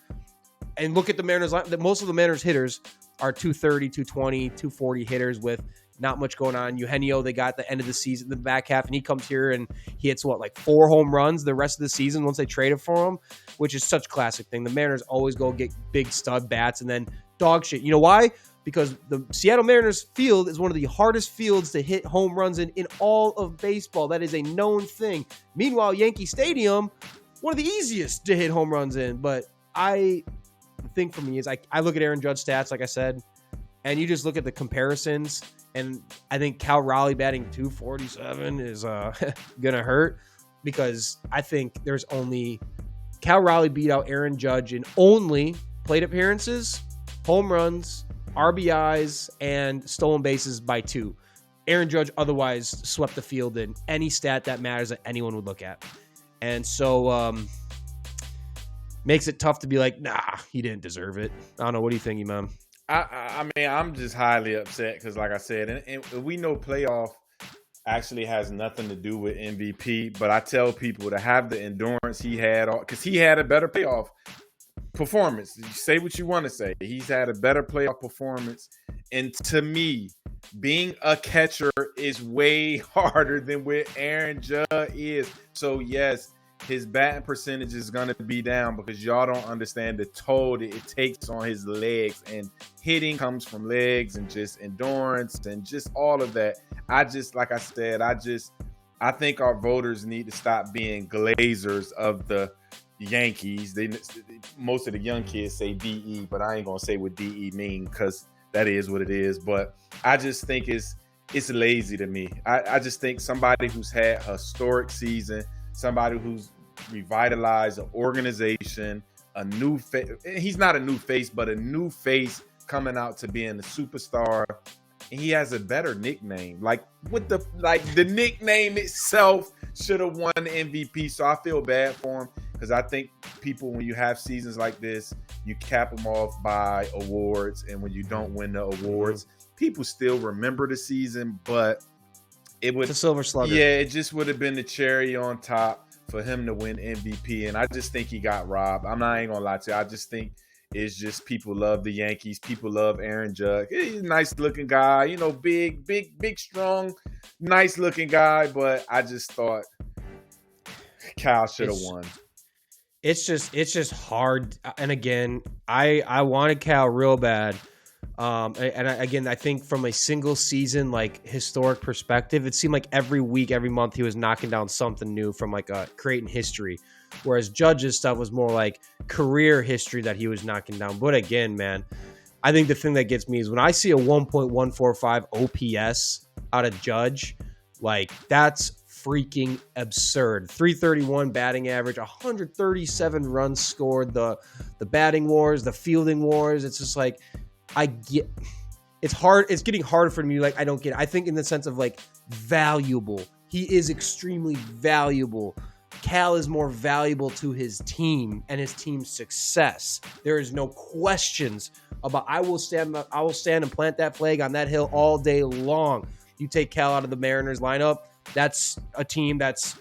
and look at the Mariners. Most of the Mariners hitters are 230, 220, 240 hitters with not much going on. Eugenio, they got the end of the season, the back half, and he comes here and he hits, 4 home runs the rest of the season once they traded for him, which is such a classic thing. The Mariners always go get big stud bats and then dog shit. You know why? Because the Seattle Mariners field is one of the hardest fields to hit home runs in all of baseball. That is a known thing. Meanwhile, Yankee Stadium, one of the easiest to hit home runs in. But the thing for me is I look at Aaron Judge stats, like I said, and you just look at the comparisons, and I think Cal Raleigh batting 247 is gonna hurt, because I think there's only Cal Raleigh beat out Aaron Judge in only plate appearances, home runs, RBIs, and stolen bases by 2. Aaron Judge otherwise swept the field in any stat that matters that anyone would look at. And so makes it tough to be like, nah, he didn't deserve it. I don't know. What do you think, Iman? I mean, I'm just highly upset because, like I said, and we know playoff actually has nothing to do with MVP, but I tell people to have the endurance he had, because he had a better playoff performance. You say what you want to say. He's had a better playoff performance. And to me, being a catcher is way harder than what Aaron Judge is. So, yes, his batting percentage is going to be down because y'all don't understand the toll that it takes on his legs. And hitting comes from legs and just endurance and just all of that. Like I said, I think our voters need to stop being glazers of the Yankees. Most of the young kids say DE, but I ain't going to say what DE mean because that is what it is. But I just think it's lazy to me. I just think somebody who's had a historic season, somebody who's revitalized an organization, a new face. He's not a new face, but a new face coming out to being a superstar. And he has a better nickname. The nickname itself should have won the MVP. So I feel bad for him because I think people, when you have seasons like this, you cap them off by awards. And when you don't win the awards, people still remember the season, but it's a silver slugger. Yeah, it just would have been the cherry on top for him to win MVP. And I just think he got robbed. I ain't gonna lie to you. I just think it's just people love the Yankees. People love Aaron Judge. He's a nice looking guy, big, strong, nice looking guy. But I just thought Cal should have won. It's just hard. And again, I wanted Cal real bad. I think from a single season, historic perspective, it seemed like every week, every month, he was knocking down something new from creating history. Whereas Judge's stuff was more like career history that he was knocking down. But again, man, I think the thing that gets me is when I see a 1.145 OPS out of Judge, that's freaking absurd. 331 batting average, 137 runs scored, the batting wars, the fielding wars. It's just it's hard. It's getting harder for me. I don't get it. I think in the sense of valuable, he is extremely valuable. Cal is more valuable to his team and his team's success. There is no questions about. I will stand and plant that flag on that hill all day long. You take Cal out of the Mariners lineup, that's a team that's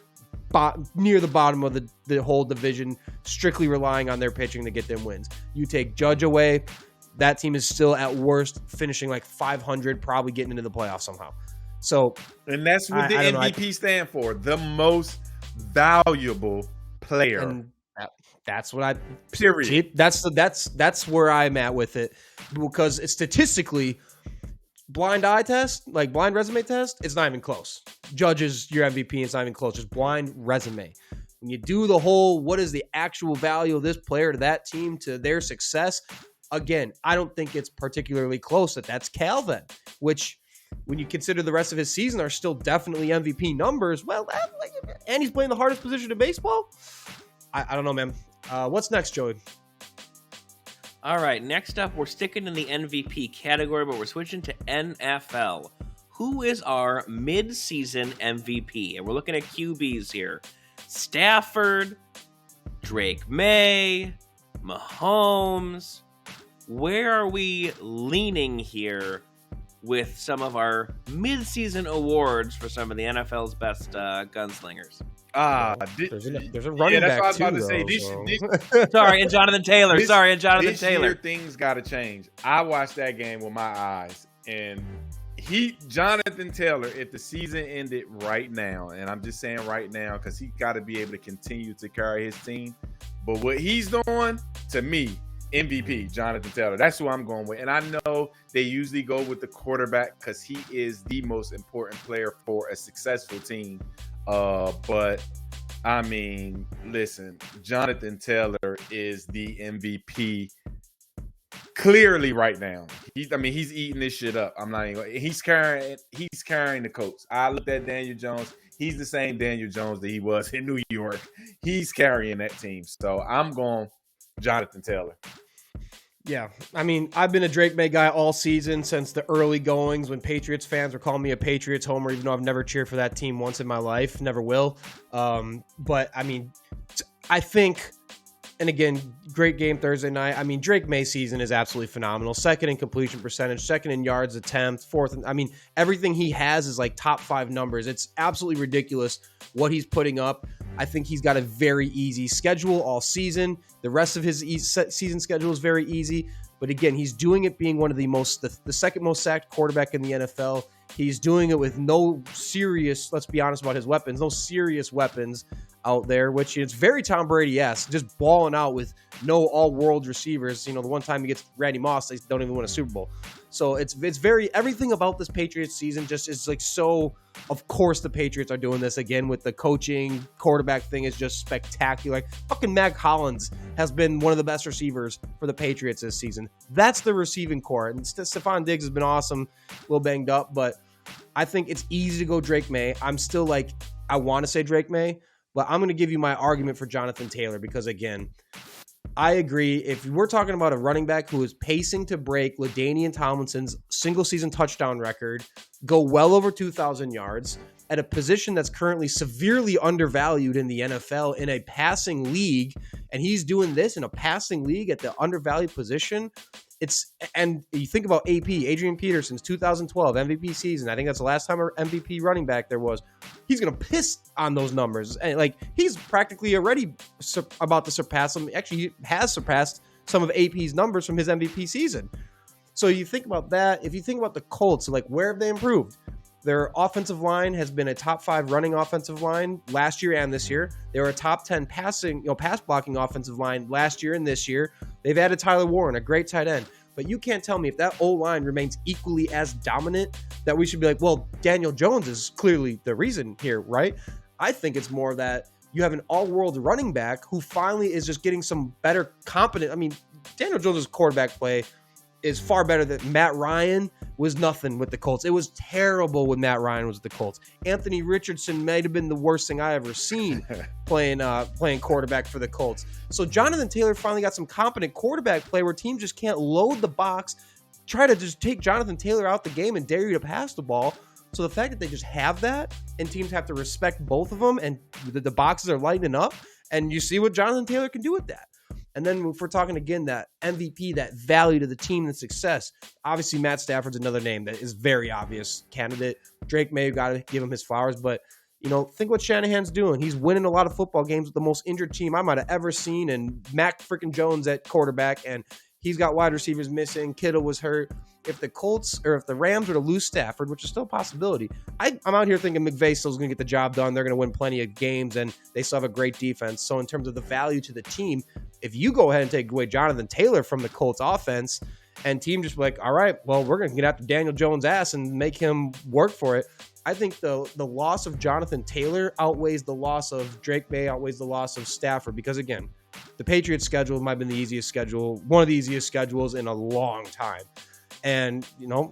near the bottom of the whole division, strictly relying on their pitching to get them wins. You take Judge away, that team is still at worst finishing 500, probably getting into the playoffs somehow. So, and that's what the MVP stand for, the most valuable player. And that's what I period. That's where I'm at with it, because statistically, blind eye test, like blind resume test, it's not even close. Judges your MVP, it's not even close. Just blind resume. When you do the whole, what is the actual value of this player to that team, to their success? Again, I don't think it's particularly close. That's Calvin, which when you consider the rest of his season are still definitely MVP numbers. Well, and he's playing the hardest position in baseball. I don't know, man. What's next, Joey? All right, next up, we're sticking in the MVP category, but we're switching to NFL. Who is our mid-season MVP? And we're looking at QBs here. Stafford, Drake May, Mahomes. Where are we leaning here with some of our mid-season awards for some of the NFL's best gunslingers? There's a running back that's what I too, was about to though, say. Sorry, and Jonathan Taylor. This year, things got to change. I watched that game with my eyes, and Jonathan Taylor, if the season ended right now, and I'm just saying right now because he got to be able to continue to carry his team, but what he's doing, to me, MVP, Jonathan Taylor. That's who I'm going with. And I know they usually go with the quarterback because he is the most important player for a successful team. But I mean, listen, Jonathan Taylor is the MVP clearly right now. He's eating this shit up. I'm not even. He's carrying the Colts. I looked at Daniel Jones. He's the same Daniel Jones that he was in New York. He's carrying that team. So I'm going Jonathan Taylor. Yeah, I mean, I've been a Drake May guy all season since the early goings when Patriots fans were calling me a Patriots homer, even though I've never cheered for that team once in my life, never will. But, I mean, I think, and again, great game Thursday night. I mean, Drake May's season is absolutely phenomenal. Second in completion percentage, second in yards attempt, fourth. I mean, everything he has is like top 5 numbers. It's absolutely ridiculous what he's putting up. I think he's got a very easy schedule all season. The rest of his season schedule is very easy. But again, he's doing it being one of the second most sacked quarterback in the NFL. He's doing it with no serious, let's be honest about his weapons, no serious weapons out there, which is very Tom Brady-esque, just balling out with no all-world receivers. You know, the one time he gets Randy Moss, they don't even win a Super Bowl. So it's very, everything about this Patriots season just is like so, of course the Patriots are doing this again with the coaching, quarterback thing is just spectacular. Fucking Mac Hollins has been one of the best receivers for the Patriots this season. That's the receiving core. And Stephon Diggs has been awesome, a little banged up, but I think it's easy to go Drake May. I'm still like, I want to say Drake May, but I'm going to give you my argument for Jonathan Taylor because, again, I agree. If we're talking about a running back who is pacing to break LaDainian Tomlinson's single-season touchdown record, go well over 2,000 yards, at a position that's currently severely undervalued in the NFL in a passing league, and he's doing this in a passing league at the undervalued position, and you think about AP, Adrian Peterson's 2012 MVP season. I think that's the last time an MVP running back there was. He's going to piss on those numbers. And like, he's practically already about to surpass them. Actually, he has surpassed some of AP's numbers from his MVP season. So you think about that. If you think about the Colts, like, where have they improved? Their offensive line has been a top 5 running offensive line last year and this year. They were a top 10 pass blocking offensive line last year and this year. They've added Tyler Warren, a great tight end. But you can't tell me if that O-line remains equally as dominant that we should be like, well, Daniel Jones is clearly the reason here, right? I think it's more that you have an all-world running back who finally is just getting some better competent. I mean, Daniel Jones' quarterback play is far better than Matt Ryan was nothing with the Colts. It was terrible when Matt Ryan was with the Colts. Anthony Richardson might have been the worst thing I ever seen playing quarterback for the Colts. So Jonathan Taylor finally got some competent quarterback play where teams just can't load the box, try to just take Jonathan Taylor out the game and dare you to pass the ball. So the fact that they just have that and teams have to respect both of them and the boxes are lightening up, and you see what Jonathan Taylor can do with that. And then if we're talking again, that MVP, that value to the team, the success, obviously Matt Stafford's another name that is very obvious candidate. Drake may have got to give him his flowers, but you know, think what Shanahan's doing. He's winning a lot of football games with the most injured team I might have ever seen, and Mac freaking Jones at quarterback, and he's got wide receivers missing. Kittle was hurt. If the Colts or if the Rams were to lose Stafford, which is still a possibility, I'm out here thinking McVay still's going to get the job done. They're going to win plenty of games, and they still have a great defense. So in terms of the value to the team, if you go ahead and take away Jonathan Taylor from the Colts offense and team just like, all right, well, we're going to get after Daniel Jones' ass and make him work for it. I think the loss of Jonathan Taylor outweighs the loss of Drake May, outweighs the loss of Stafford, because again, the Patriots schedule might have been the easiest schedule, one of the easiest schedules in a long time. And, you know,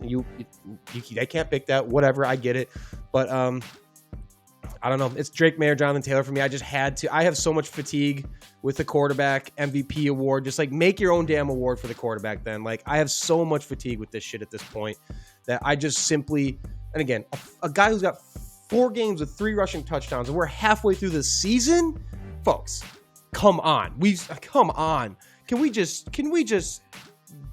they can't pick that, whatever, I get it. But I don't know. It's Drake May or Jonathan Taylor for me. I just had to. I have so much fatigue with the quarterback MVP award. Just like make your own damn award for the quarterback then. Like I have so much fatigue with this shit at this point that I just simply, and again, a guy who's got 4 games with 3 rushing touchdowns and we're halfway through the season, folks, come on. Come on. Can we just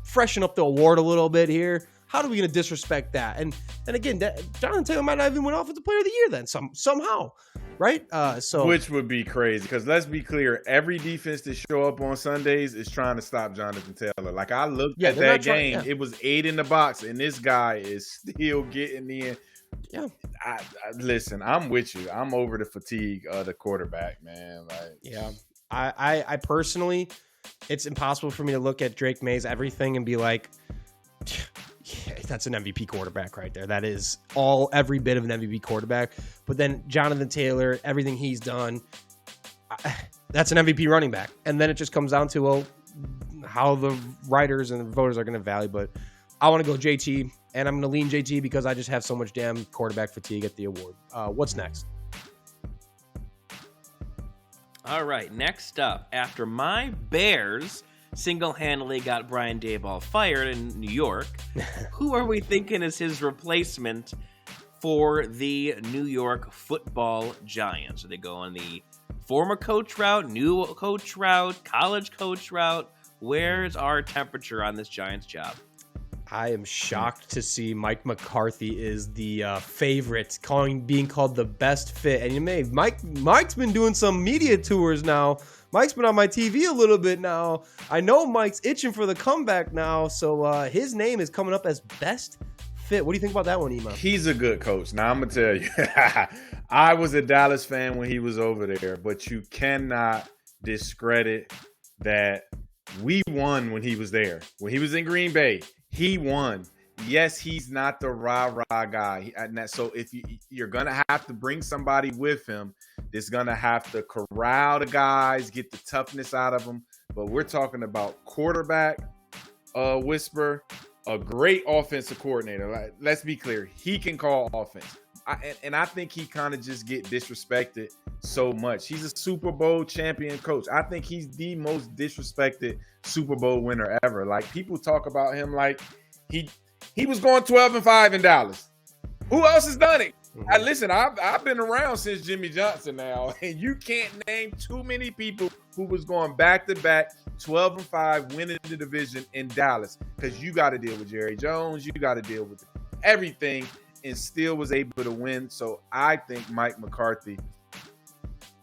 freshen up the award a little bit here? How are we going to disrespect that? And again, Jonathan Taylor might not even win Offensive Player of the Year then somehow, right? Which would be crazy because let's be clear, every defense that show up on Sundays is trying to stop Jonathan Taylor. Like I looked at that game, it was 8 in the box, and this guy is still getting in. Yeah, listen, I'm with you. I'm over the fatigue of the quarterback, man. Like, yeah, I personally, it's impossible for me to look at Drake May's everything and be like, yeah, that's an MVP quarterback right there. That is every bit of an MVP quarterback. But then Jonathan Taylor, everything he's done, that's an MVP running back. And then it just comes down to, well, how the writers and the voters are going to value. But I want to go JT, and I'm going to lean JT because I just have so much damn quarterback fatigue at the award. What's next? All right, next up, after my Bears single-handedly got Brian Daboll fired in New York, who are we thinking is his replacement for the New York Football Giants? Are they going the former coach route, new coach route, college coach route? Where's our temperature on this Giants job? I am shocked to see Mike McCarthy is the favorite, being called the best fit. And Mike's been doing some media tours now. Mike's been on my TV a little bit now. I know Mike's itching for the comeback now, so his name is coming up as best fit. What do you think about that one, Iman? He's a good coach. Now, I'm going to tell you, I was a Dallas fan when he was over there, but you cannot discredit that we won when he was there. When he was in Green Bay, he won. Yes, he's not the rah-rah guy. So if you're going to have to bring somebody with him that's going to have to corral the guys, get the toughness out of them. But we're talking about quarterback whisper, a great offensive coordinator. Like, let's be clear. He can call offense. I think he kind of just get disrespected so much. He's a Super Bowl champion coach. I think he's the most disrespected Super Bowl winner ever. Like, people talk about him like he was going 12-5 in Dallas. Who else has done it? Mm-hmm. Listen, I've been around since Jimmy Johnson now, and you can't name too many people who was going back-to-back 12-5 winning the division in Dallas, because you got to deal with Jerry Jones, you got to deal with everything, and still was able to win. So I think Mike McCarthy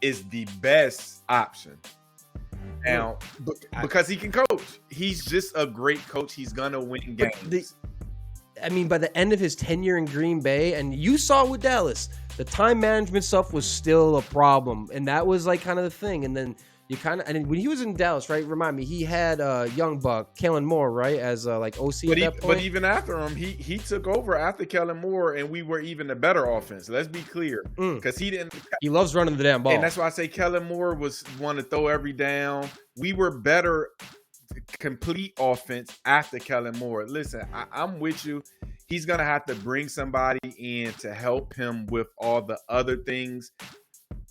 is the best option now because he can coach. He's just a great coach. He's gonna win games. By the end of his tenure in Green Bay, and you saw it with Dallas, the time management stuff was still a problem, and that was like kind of the thing. And then and when he was in Dallas, right? Remind me, he had young buck Kellen Moore, right, as like OC at that point. But even after him, he took over after Kellen Moore, and we were even a better offense. Let's be clear, because he loves running the damn ball, and that's why I say Kellen Moore was one to throw every down. We were better complete offense after Kellen Moore. Listen, I'm with you. He's gonna have to bring somebody in to help him with all the other things,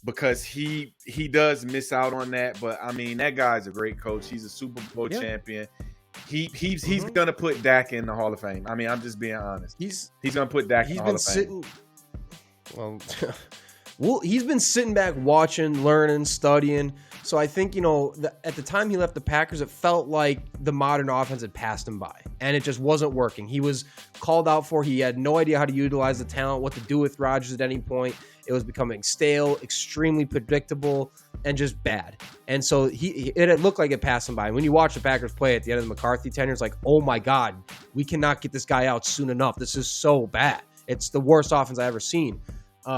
because he does miss out on that. But I mean, that guy's a great coach. He's a Super Bowl champion. He's gonna put Dak in the Hall of Fame. I mean, I'm just being honest. He's gonna put Dak in the Hall of Fame. Well, he's been sitting back watching, learning, studying. So I think, at the time he left the Packers, it felt like the modern offense had passed him by, and it just wasn't working. He was called out for. He had no idea how to utilize the talent, what to do with Rodgers at any point. It was becoming stale, extremely predictable, and just bad. And so it looked like it passed him by. And when you watch the Packers play at the end of the McCarthy tenure, it's like, oh my God, we cannot get this guy out soon enough. This is so bad. It's the worst offense I've ever seen.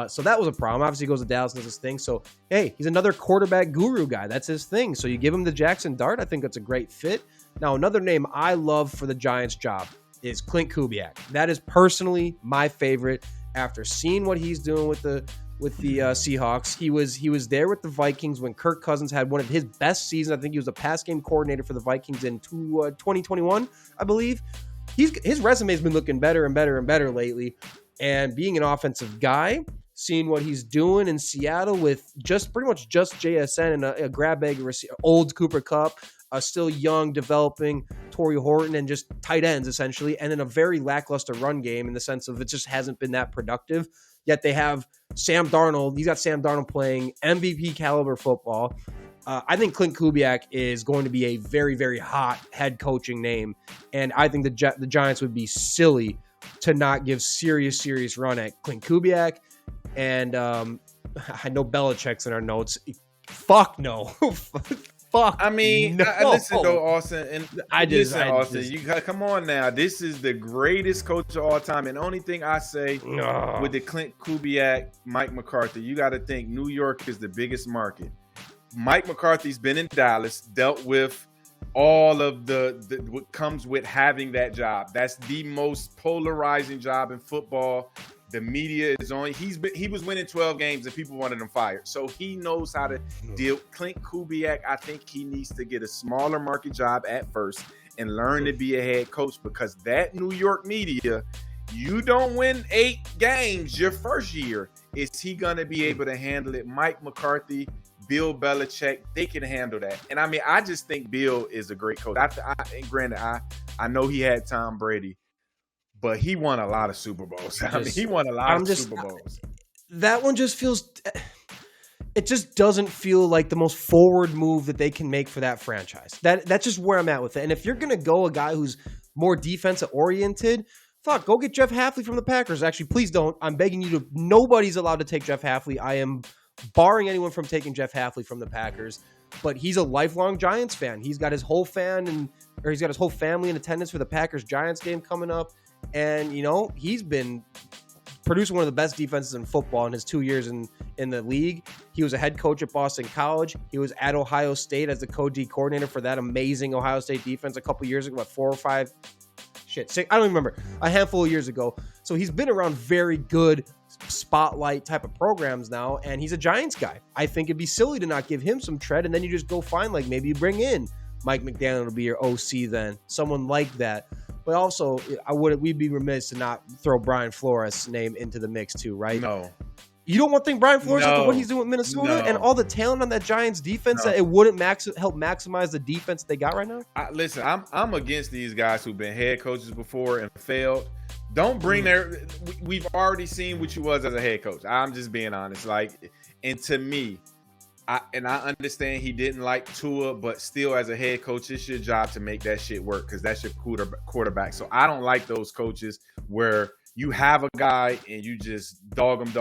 So that was a problem. Obviously, he goes to Dallas and does his thing. So, hey, he's another quarterback guru guy. That's his thing. So you give him the Jackson Dart. I think that's a great fit. Now, another name I love for the Giants job is Clint Kubiak. That is personally my favorite. After seeing what he's doing with the Seahawks, he was there with the Vikings when Kirk Cousins had one of his best seasons. I think he was a pass game coordinator for the Vikings in 2021, I believe. His resume has been looking better and better and better lately. And being an offensive guy, seeing what he's doing in Seattle with pretty much just JSN and a grab bag receiver, old Cooper Kupp, a still young, developing Torrey Horton, and just tight ends, essentially, and then a very lackluster run game in the sense of it just hasn't been that productive. Yet they have Sam Darnold. He's got Sam Darnold playing MVP caliber football. I think Clint Kubiak is going to be a very, very hot head coaching name, and I think the Giants would be silly to not give serious run at Clint Kubiak. And I know Belichick's in our notes. Fuck no. Fuck. I mean, no. Listen though, Austin, and Austin, you gotta come on now. This is the greatest coach of all time, and only thing I say with the Clint Kubiak, Mike McCarthy, you got to think New York is the biggest market. Mike McCarthy's been in Dallas, dealt with all of the what comes with having that job. That's the most polarizing job in football. The media is on. He was winning 12 games and people wanted him fired. So he knows how to deal. Clint Kubiak, I think he needs to get a smaller market job at first and learn to be a head coach, because that New York media, you don't win 8 games your first year. Is he going to be able to handle it? Mike McCarthy, Bill Belichick, they can handle that. And I mean, I just think Bill is a great coach. I know he had Tom Brady, but he won a lot of Super Bowls. He won a lot of Super Bowls. That one just feels – it just doesn't feel like the most forward move that they can make for that franchise. That's just where I'm at with it. And if you're going to go a guy who's more defensive-oriented, go get Jeff Hafley from the Packers. Actually, please don't. I'm begging you to – nobody's allowed to take Jeff Hafley. I am barring anyone from taking Jeff Hafley from the Packers. But he's a lifelong Giants fan. He's got his whole he's got his whole family in attendance for the Packers-Giants game coming up. And, he's been producing one of the best defenses in football in his 2 years in the league. He was a head coach at Boston College. He was at Ohio State as the co-D coordinator for that amazing Ohio State defense a couple years ago, 4 or 5, 6, I don't even remember, a handful of years ago. So he's been around very good spotlight type of programs now, and he's a Giants guy. I think it'd be silly to not give him some tread, and then you just go find, maybe you bring in Mike McDaniel to be your OC then, someone like that. But also, we'd be remiss to not throw Brian Flores' name into the mix too, right? No. You don't think Brian Flores after what he's doing with Minnesota and all the talent on that Giants defense that it wouldn't help maximize the defense they got right now? Listen, I'm against these guys who've been head coaches before and failed. Don't bring we've already seen what you was as a head coach. I'm just being honest. And to me, I understand he didn't like Tua, but still, as a head coach, it's your job to make that shit work, because that's your quarterback. So I don't like those coaches where you have a guy and you just dog him.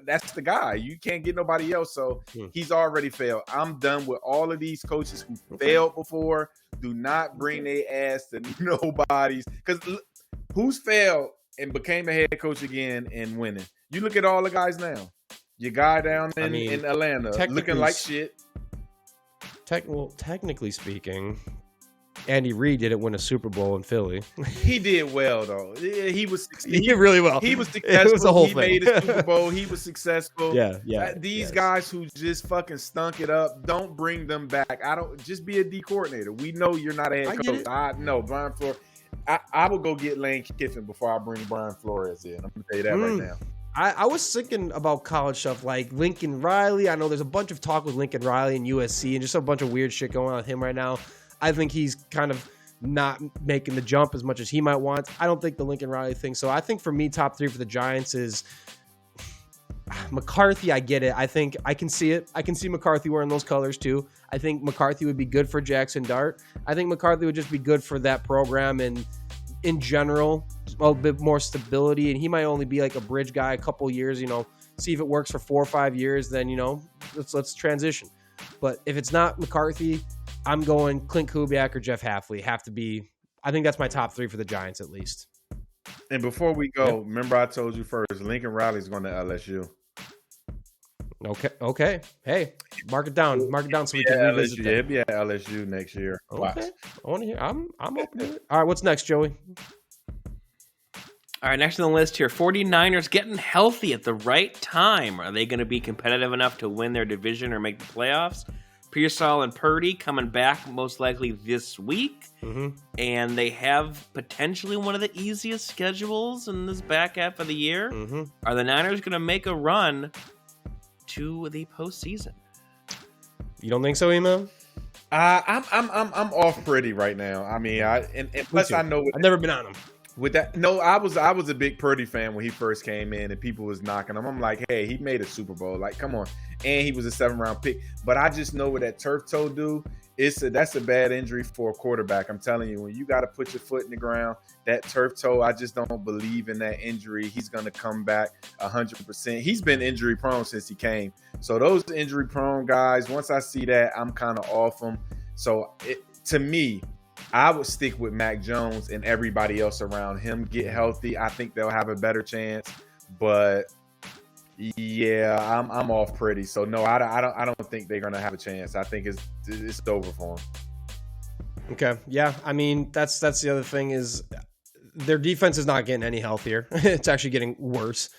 That's the guy. You can't get nobody else. So he's already failed. I'm done with all of these coaches who failed before. Do not bring their ass to nobody's, because who's failed and became a head coach again and winning? You look at all the guys now. Your guy down in Atlanta looking like shit. Technically speaking, Andy Reid didn't win a Super Bowl in Philly. He did well, though. He did really well. He was successful. It was a whole he thing. made a Super Bowl. He was successful. Yeah. These guys who just fucking stunk it up, don't bring them back. Just be a D coordinator. We know you're not a head coach. I know Brian Flores. I will go get Lane Kiffin before I bring Brian Flores in. I'm gonna tell you that right now. I was thinking about college stuff like Lincoln Riley. I know there's a bunch of talk with Lincoln Riley and USC and just a bunch of weird shit going on with him right now. I think he's kind of not making the jump as much as he might want. I don't think the Lincoln Riley thing. So I think for me, top 3 for the Giants is McCarthy. I get it. I think I can see it. I can see McCarthy wearing those colors too. I think McCarthy would be good for Jackson Dart. I think McCarthy would just be good for that program and in general, a bit more stability, and he might only be like a bridge guy a couple years, see if it works for 4 or 5 years, then, let's transition. But if it's not McCarthy, I'm going Clint Kubiak or Jeff Hafley. I think that's my top 3 for the Giants at least. And before we go, remember I told you first, Lincoln Riley's going to LSU. Okay. Hey, mark it down so we can revisit LSU. that. He'll be at LSU next year. Watch. Okay, I want to hear. I'm open to it. All right, what's next, Joey? All right, next on the list here, 49ers getting healthy at the right time. Are they going to be competitive enough to win their division or make the playoffs? Pearsall and Purdy coming back most likely this week. Mm-hmm. And they have potentially one of the easiest schedules in this back half of the year. Mm-hmm. Are the Niners going to make a run to the postseason? You don't think so, Iman? I'm off pretty right now. I mean, and plus I know I've never been on him. With that, no, I was a big Purdy fan when he first came in, and people was knocking him. I'm like, hey, he made a Super Bowl. Like, come on, and he was a 7th-round pick. But I just know what that turf toe do. That's a bad injury for a quarterback. I'm telling you, when you got to put your foot in the ground, that turf toe, I just don't believe in that injury. He's gonna come back 100%. He's been injury prone since he came. So those injury prone guys, once I see that, I'm kind of off them. So to me, I would stick with Mac Jones and everybody else around him. Get healthy. I think they'll have a better chance. But yeah, I'm off pretty. So no, I don't think they're gonna have a chance. I think it's over for them. Okay. Yeah. I mean, that's the other thing is their defense is not getting any healthier. It's actually getting worse.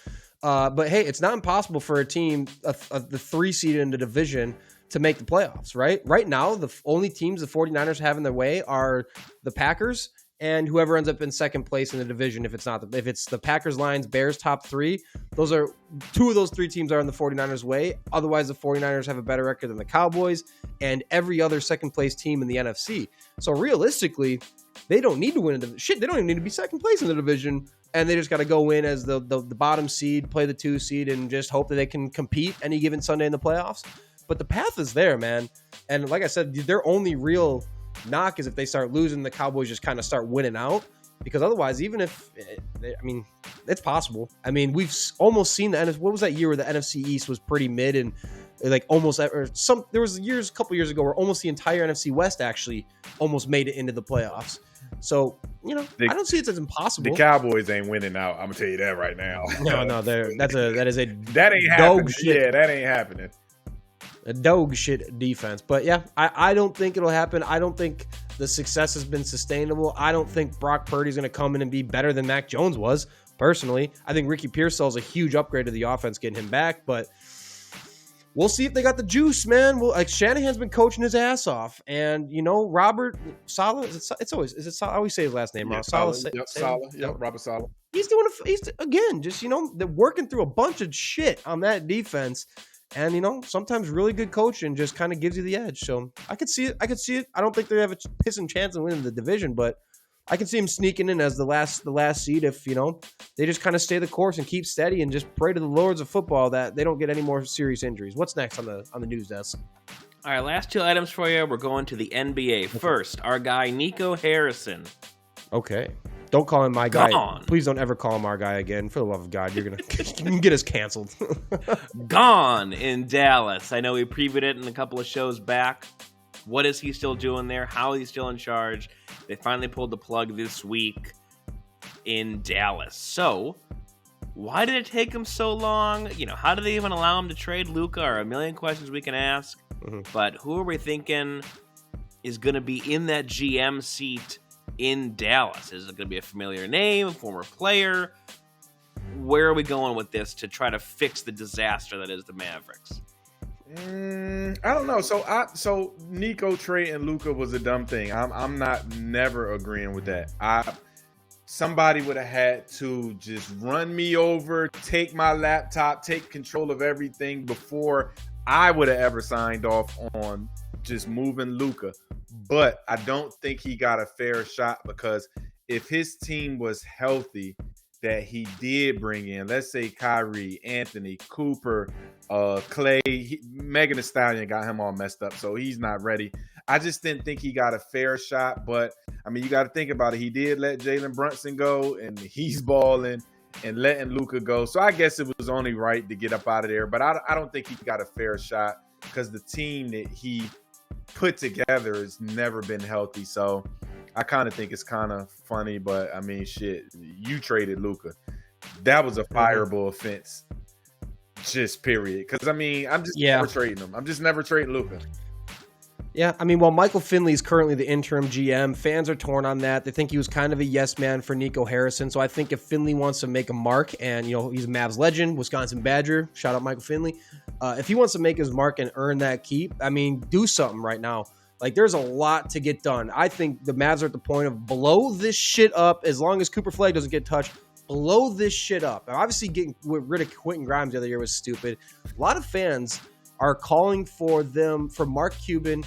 But hey, it's not impossible for a team, the 3 seed in the division, to make the playoffs, right? Right now, the only teams the 49ers have in their way are the Packers and whoever ends up in second place in the division. If it's the Packers, Lions, Bears, top 3, those are 2 of those 3 teams are in the 49ers' way. Otherwise, the 49ers have a better record than the Cowboys and every other second place team in the NFC. So realistically, they don't need to win they don't even need to be second place in the division. And they just got to go in as the bottom seed, play the 2 seed, and just hope that they can compete any given Sunday in the playoffs. But the path is there, man. And like I said, their only real knock is if they start losing, the Cowboys just kind of start winning out. Because otherwise, even if, it's possible. I mean, we've almost seen the NFC. What was that year where the NFC East was pretty mid and like almost, there was a couple years ago where almost the entire NFC West actually almost made it into the playoffs. So, I don't see it as impossible. The Cowboys ain't winning out. I'm gonna tell you that right now. No, that is a that ain't happening. Yeah, that ain't happening. A dog shit defense. But yeah, I don't think it'll happen. I don't think the success has been sustainable. I don't think Brock Purdy's going to come in and be better than Mac Jones was, personally. I think Ricky Pearsall is a huge upgrade to the offense getting him back, but we'll see if they got the juice, man. Shanahan's been coaching his ass off. And, Robert Saleh, I always say his last name wrong. Robert Saleh. He's they're working through a bunch of shit on that defense. And, sometimes really good coaching just kind of gives you the edge. So I could see it. I don't think they have a pissing chance of winning the division, but I can see him sneaking in as the last seed if, they just kind of stay the course and keep steady and just pray to the lords of football that they don't get any more serious injuries. What's next on the news desk? All right, last 2 items for you. We're going to the NBA. First, our guy, Nico Harrison. Okay. Don't call him my guy. Gone. Please don't ever call him our guy again. For the love of God, you can get us canceled. Gone in Dallas. I know we previewed it in a couple of shows back. What is he still doing there? How is he still in charge? They finally pulled the plug this week in Dallas. So, why did it take him so long? How did they even allow him to trade Luka? Or a million questions we can ask. Mm-hmm. But who are we thinking is going to be in that GM seat in Dallas? Is it going to be a familiar name, a former player? Where are we going with this to try to fix the disaster that is the Mavericks? I don't know. So Nico, Trey, and Luka was a dumb thing. I'm never agreeing with that. Somebody would have had to just run me over, take my laptop, take control of everything before I would have ever signed off on just moving Luka. But I don't think he got a fair shot because if his team was healthy that he did bring in, let's say Kyrie, Anthony, Cooper, Clay, Megan Thee Stallion got him all messed up, so he's not ready. I just didn't think he got a fair shot. But, I mean, you got to think about it. He did let Jalen Brunson go, and he's balling and letting Luka go. So I guess it was only right to get up out of there. But I don't think he got a fair shot because the team that he put together has never been healthy. So I kind of think it's kind of funny, but I mean, shit, you traded Luka. That was a fireable offense. just period. Because I mean, I'm just never trading him. I'm just never trading Luka. Yeah, I mean, while Michael Finley is currently the interim GM, fans are torn on that. They think he was kind of a yes man for Nico Harrison. So I think if Finley wants to make a mark, and he's a Mavs legend, Wisconsin Badger, shout out Michael Finley. If he wants to make his mark and earn that keep, I mean, do something right now. Like, there's a lot to get done. I think the Mavs are at the point of blow this shit up. As long as Cooper Flag doesn't get touched, blow this shit up. And obviously, getting rid of Quentin Grimes the other year was stupid. A lot of fans are calling for Mark Cuban.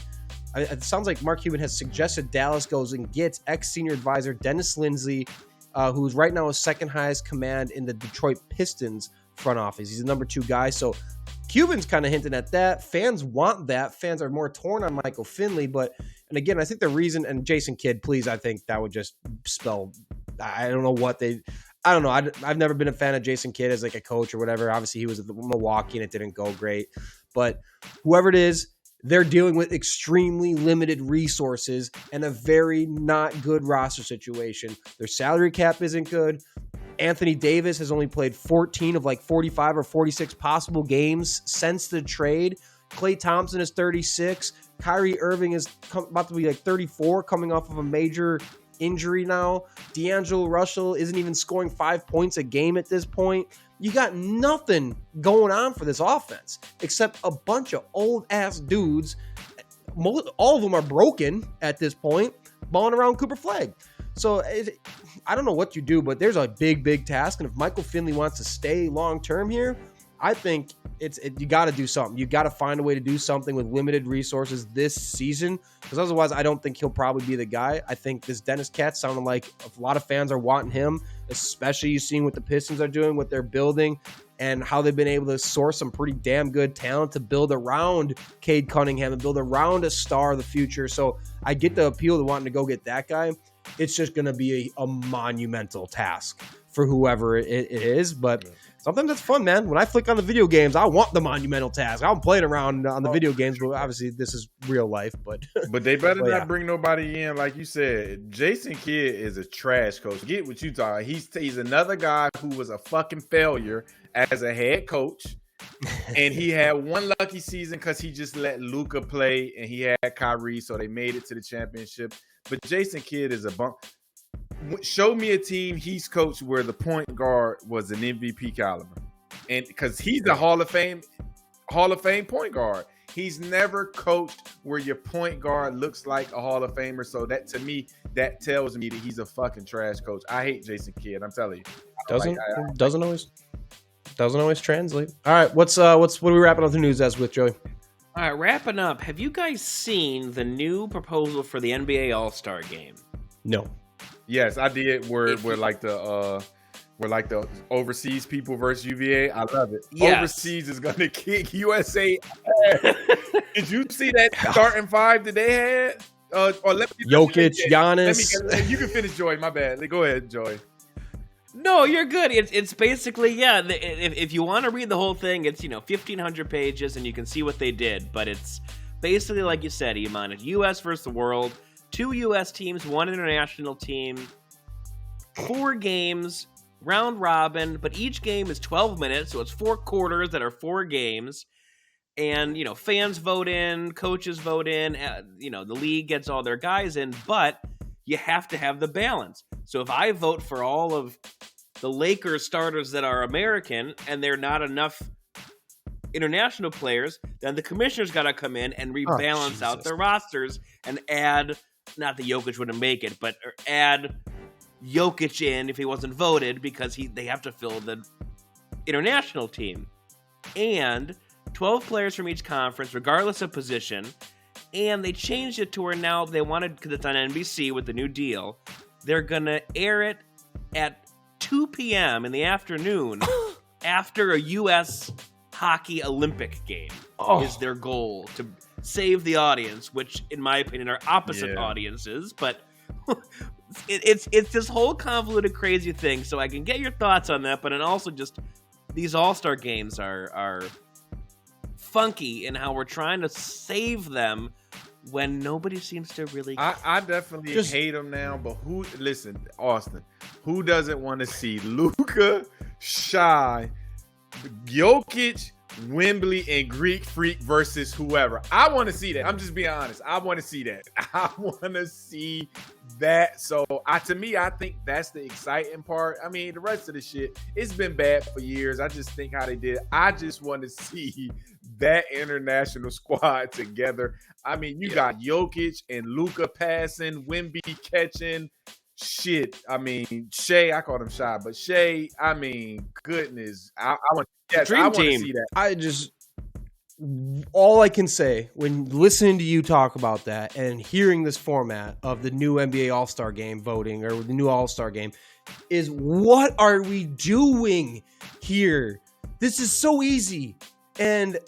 It sounds like Mark Cuban has suggested Dallas goes and gets ex-senior advisor Dennis Lindsey, who's right now his second highest command in the Detroit Pistons front office. He's the number 2 guy. So Cuban's kind of hinting at that. Fans want that. Fans are more torn on Michael Finley. And again, I think the reason, and Jason Kidd, please, I think that would just spell, I don't know what they, I don't know. I've never been a fan of Jason Kidd as like a coach or whatever. Obviously, he was at Milwaukee and it didn't go great. But whoever it is, they're dealing with extremely limited resources and a very not good roster situation. Their salary cap isn't good. Anthony Davis has only played 14 of like 45 or 46 possible games since the trade. Klay Thompson is 36. Kyrie Irving is about to be like 34, coming off of a major injury now. D'Angelo Russell isn't even scoring 5 points a game at this point. You got nothing going on for this offense except a bunch of old-ass dudes. All of them are broken at this point, balling around Cooper Flag. So I don't know what you do, but there's a big, big task. And if Michael Finley wants to stay long-term here, I think you got to do something. You got to find a way to do something with limited resources this season, because otherwise I don't think he'll probably be the guy. I think this Dennis Cat sounded like a lot of fans are wanting him, especially you seeing what the Pistons are doing, what they're building, and how they've been able to source some pretty damn good talent to build around Cade Cunningham and build around a star of the future. So I get the appeal to wanting to go get that guy. It's just going to be a monumental task for whoever it is, but sometimes it's fun, man. When I flick on the video games, I want the monumental task. I'm playing around on the video games, but obviously this is real life. But they better not bring nobody in, like you said. Jason Kidd is a trash coach. Get what you talking. He's another guy who was a fucking failure as a head coach, and he had one lucky season because he just let Luka play, and he had Kyrie, so they made it to the championship. But Jason Kidd is a bump. Show me a team he's coached where the point guard was an MVP caliber, and because he's a Hall of Fame point guard. He's never coached where your point guard looks like a Hall of Famer. So that, to me, that tells me that he's a fucking trash coach. I hate Jason Kidd. I'm telling you, doesn't always translate. All right, what are we wrapping up the news as with, Joey? All right, wrapping up. Have you guys seen the new proposal for the NBA All-Star Game? No. Yes, I did. We're like the overseas people versus UVA. I love it. Yes. Overseas is going to kick USA ass. Did you see that starting 5 that they had? Jokic, Giannis. You can finish, Joy. My bad. Go ahead, Joy. No, you're good. It's basically, if you want to read the whole thing, it's 1,500 pages and you can see what they did. But it's basically like you said, Iman. It's U.S. versus the world. 2 U.S. teams, 1 international team, 4 games, round robin, but each game is 12 minutes, so it's 4 quarters that are 4 games. And, fans vote in, coaches vote in, the league gets all their guys in, but you have to have the balance. So if I vote for all of the Lakers starters that are American and they're not enough international players, then the commissioner's got to come in and rebalance out their rosters and add, not that Jokic wouldn't make it, but add Jokic in if he wasn't voted because they have to fill the international team. And 12 players from each conference, regardless of position. And they changed it to where now they wanted, because it's on NBC with the new deal, they're going to air it at 2 p.m. in the afternoon after a U.S. hockey Olympic game is their goal, to save the audience, which in my opinion are opposite audiences, but it's this whole convoluted crazy thing. So I can get your thoughts on that, but also just these all-star games are funky in how we're trying to save them when nobody seems to really. I definitely hate them now, but Austin, who doesn't want to see Luka, Shai, Jokic, Wembley, and Greek Freak versus whoever. I want to see that. I'm just being honest. I want to see that. I want to see that. So to me, I think that's the exciting part. I mean, the rest of the shit, it's been bad for years. I just think how they did. I just want to see that international squad together. I mean, you got Jokic and Luka passing, Wemby catching. Shit, I mean, Shea, I called him Shy, but Shea, I mean, goodness, I want to see that. All I can say when listening to you talk about that and hearing this format of the new NBA All-Star game voting or the new All-Star game is, what are we doing here? This is so easy. And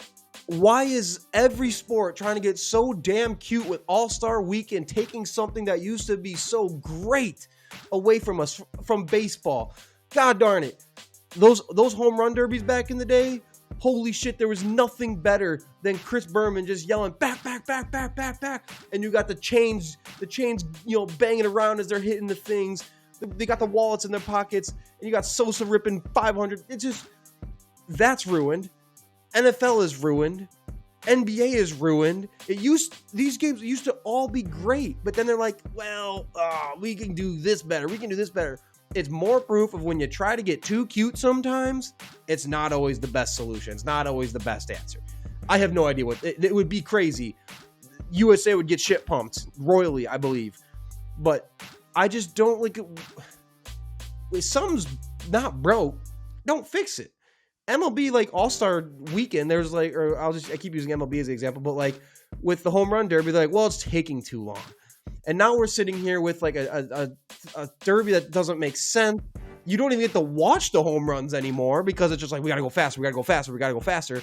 why is every sport trying to get so damn cute with All-Star Weekend, taking something that used to be so great away from us, from baseball? God darn it. Those home run derbies back in the day, holy shit, there was nothing better than Chris Berman just yelling back, back, back, back, back, back. And you got the chains, banging around as they're hitting the things. They got the wallets in their pockets, and you got Sosa ripping 500. It's just, that's ruined. NFL is ruined. NBA is ruined. These games used to all be great, but then they're like, well, we can do this better. We can do this better. It's more proof of when you try to get too cute sometimes, it's not always the best solution. It's not always the best answer. I have no idea it would be crazy. USA would get shit pumped royally, I believe. But I just don't like it. If something's not broke, don't fix it. MLB, like, All-Star Weekend, there's like, or I keep using MLB as an example, but like with the home run derby, they're like, well, it's taking too long. And now we're sitting here with like a derby that doesn't make sense. You don't even get to watch the home runs anymore because it's just like, we got to go faster, we got to go faster, we got to go faster.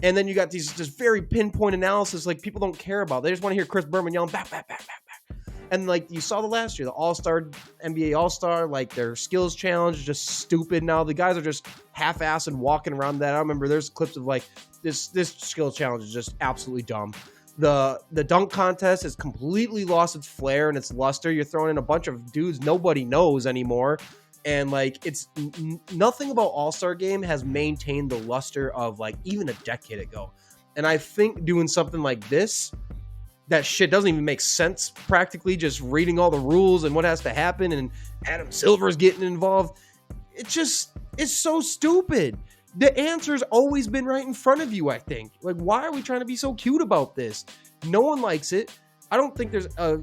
And then you got these just very pinpoint analysis like people don't care about. They just want to hear Chris Berman yelling back, back, back, back, back. And like you saw the last year, the All-Star, NBA All-Star, like their skills challenge is just stupid now. The guys are just half-assed and walking around that. I remember there's clips of like this skills challenge is just absolutely dumb. The dunk contest has completely lost its flair and its luster. You're throwing in a bunch of dudes nobody knows anymore. And like it's nothing about All-Star Game has maintained the luster of like even a decade ago. And I think doing something like this, that shit doesn't even make sense practically, just reading all the rules and what has to happen and Adam Silver's getting involved. It's so stupid. The answer's always been right in front of you, I think. Like, why are we trying to be so cute about this? No one likes it. I don't think there's a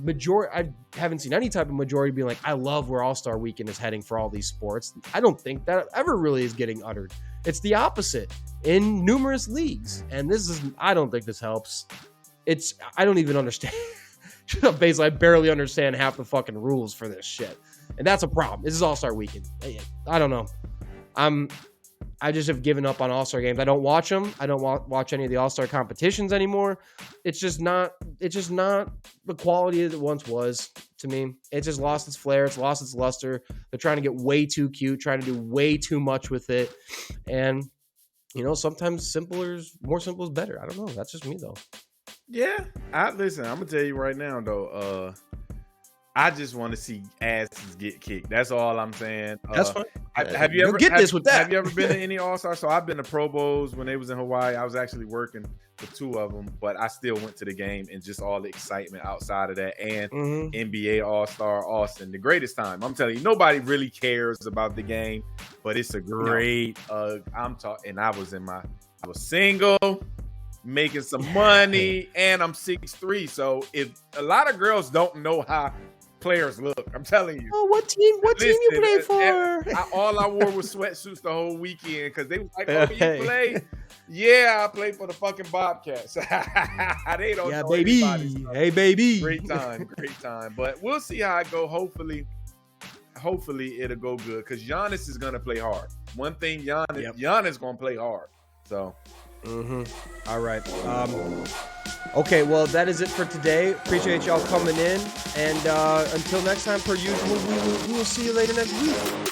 majority. I haven't seen any type of majority being like, I love where All-Star Weekend is heading for all these sports. I don't think that ever really is getting uttered. It's the opposite in numerous leagues. And I don't think this helps. I don't even understand. Basically, I barely understand half the fucking rules for this shit. And that's a problem. This is All-Star Weekend. I don't know. I just have given up on All-Star games. I don't watch them. I don't watch any of the All-Star competitions anymore. It's just not the quality that it once was to me. It just lost its flair. It's lost its luster. They're trying to get way too cute, trying to do way too much with it. And, sometimes more simple is better. I don't know. That's just me, though. Yeah. Listen, I'm going to tell you right now, though. I just want to see asses get kicked. That's all I'm saying. That's fine. Have you ever Have you ever been to any All-Star? So I've been to Pro Bowls when they was in Hawaii. I was actually working for two of them, but I still went to the game and just all the excitement outside of that and NBA All-Star Austin. The greatest time. I'm telling you, nobody really cares about the game, but it's a great I'm talking, and I was single, making some money, and I'm 6'3". So if a lot of girls don't know how players look, I'm telling you. Oh, what team you play for? All I wore was sweatsuits the whole weekend because they was like, "Oh, you play?" Yeah, I play for the fucking Bobcats. They don't know baby. Anybody, so. Hey, baby. Great time. But we'll see how it go. Hopefully it'll go good because Giannis is gonna play hard. One thing, Giannis gonna play hard. So. All right. Okay, well, that is it for today. Appreciate y'all coming in. And until next time, per usual, we will see you later next week.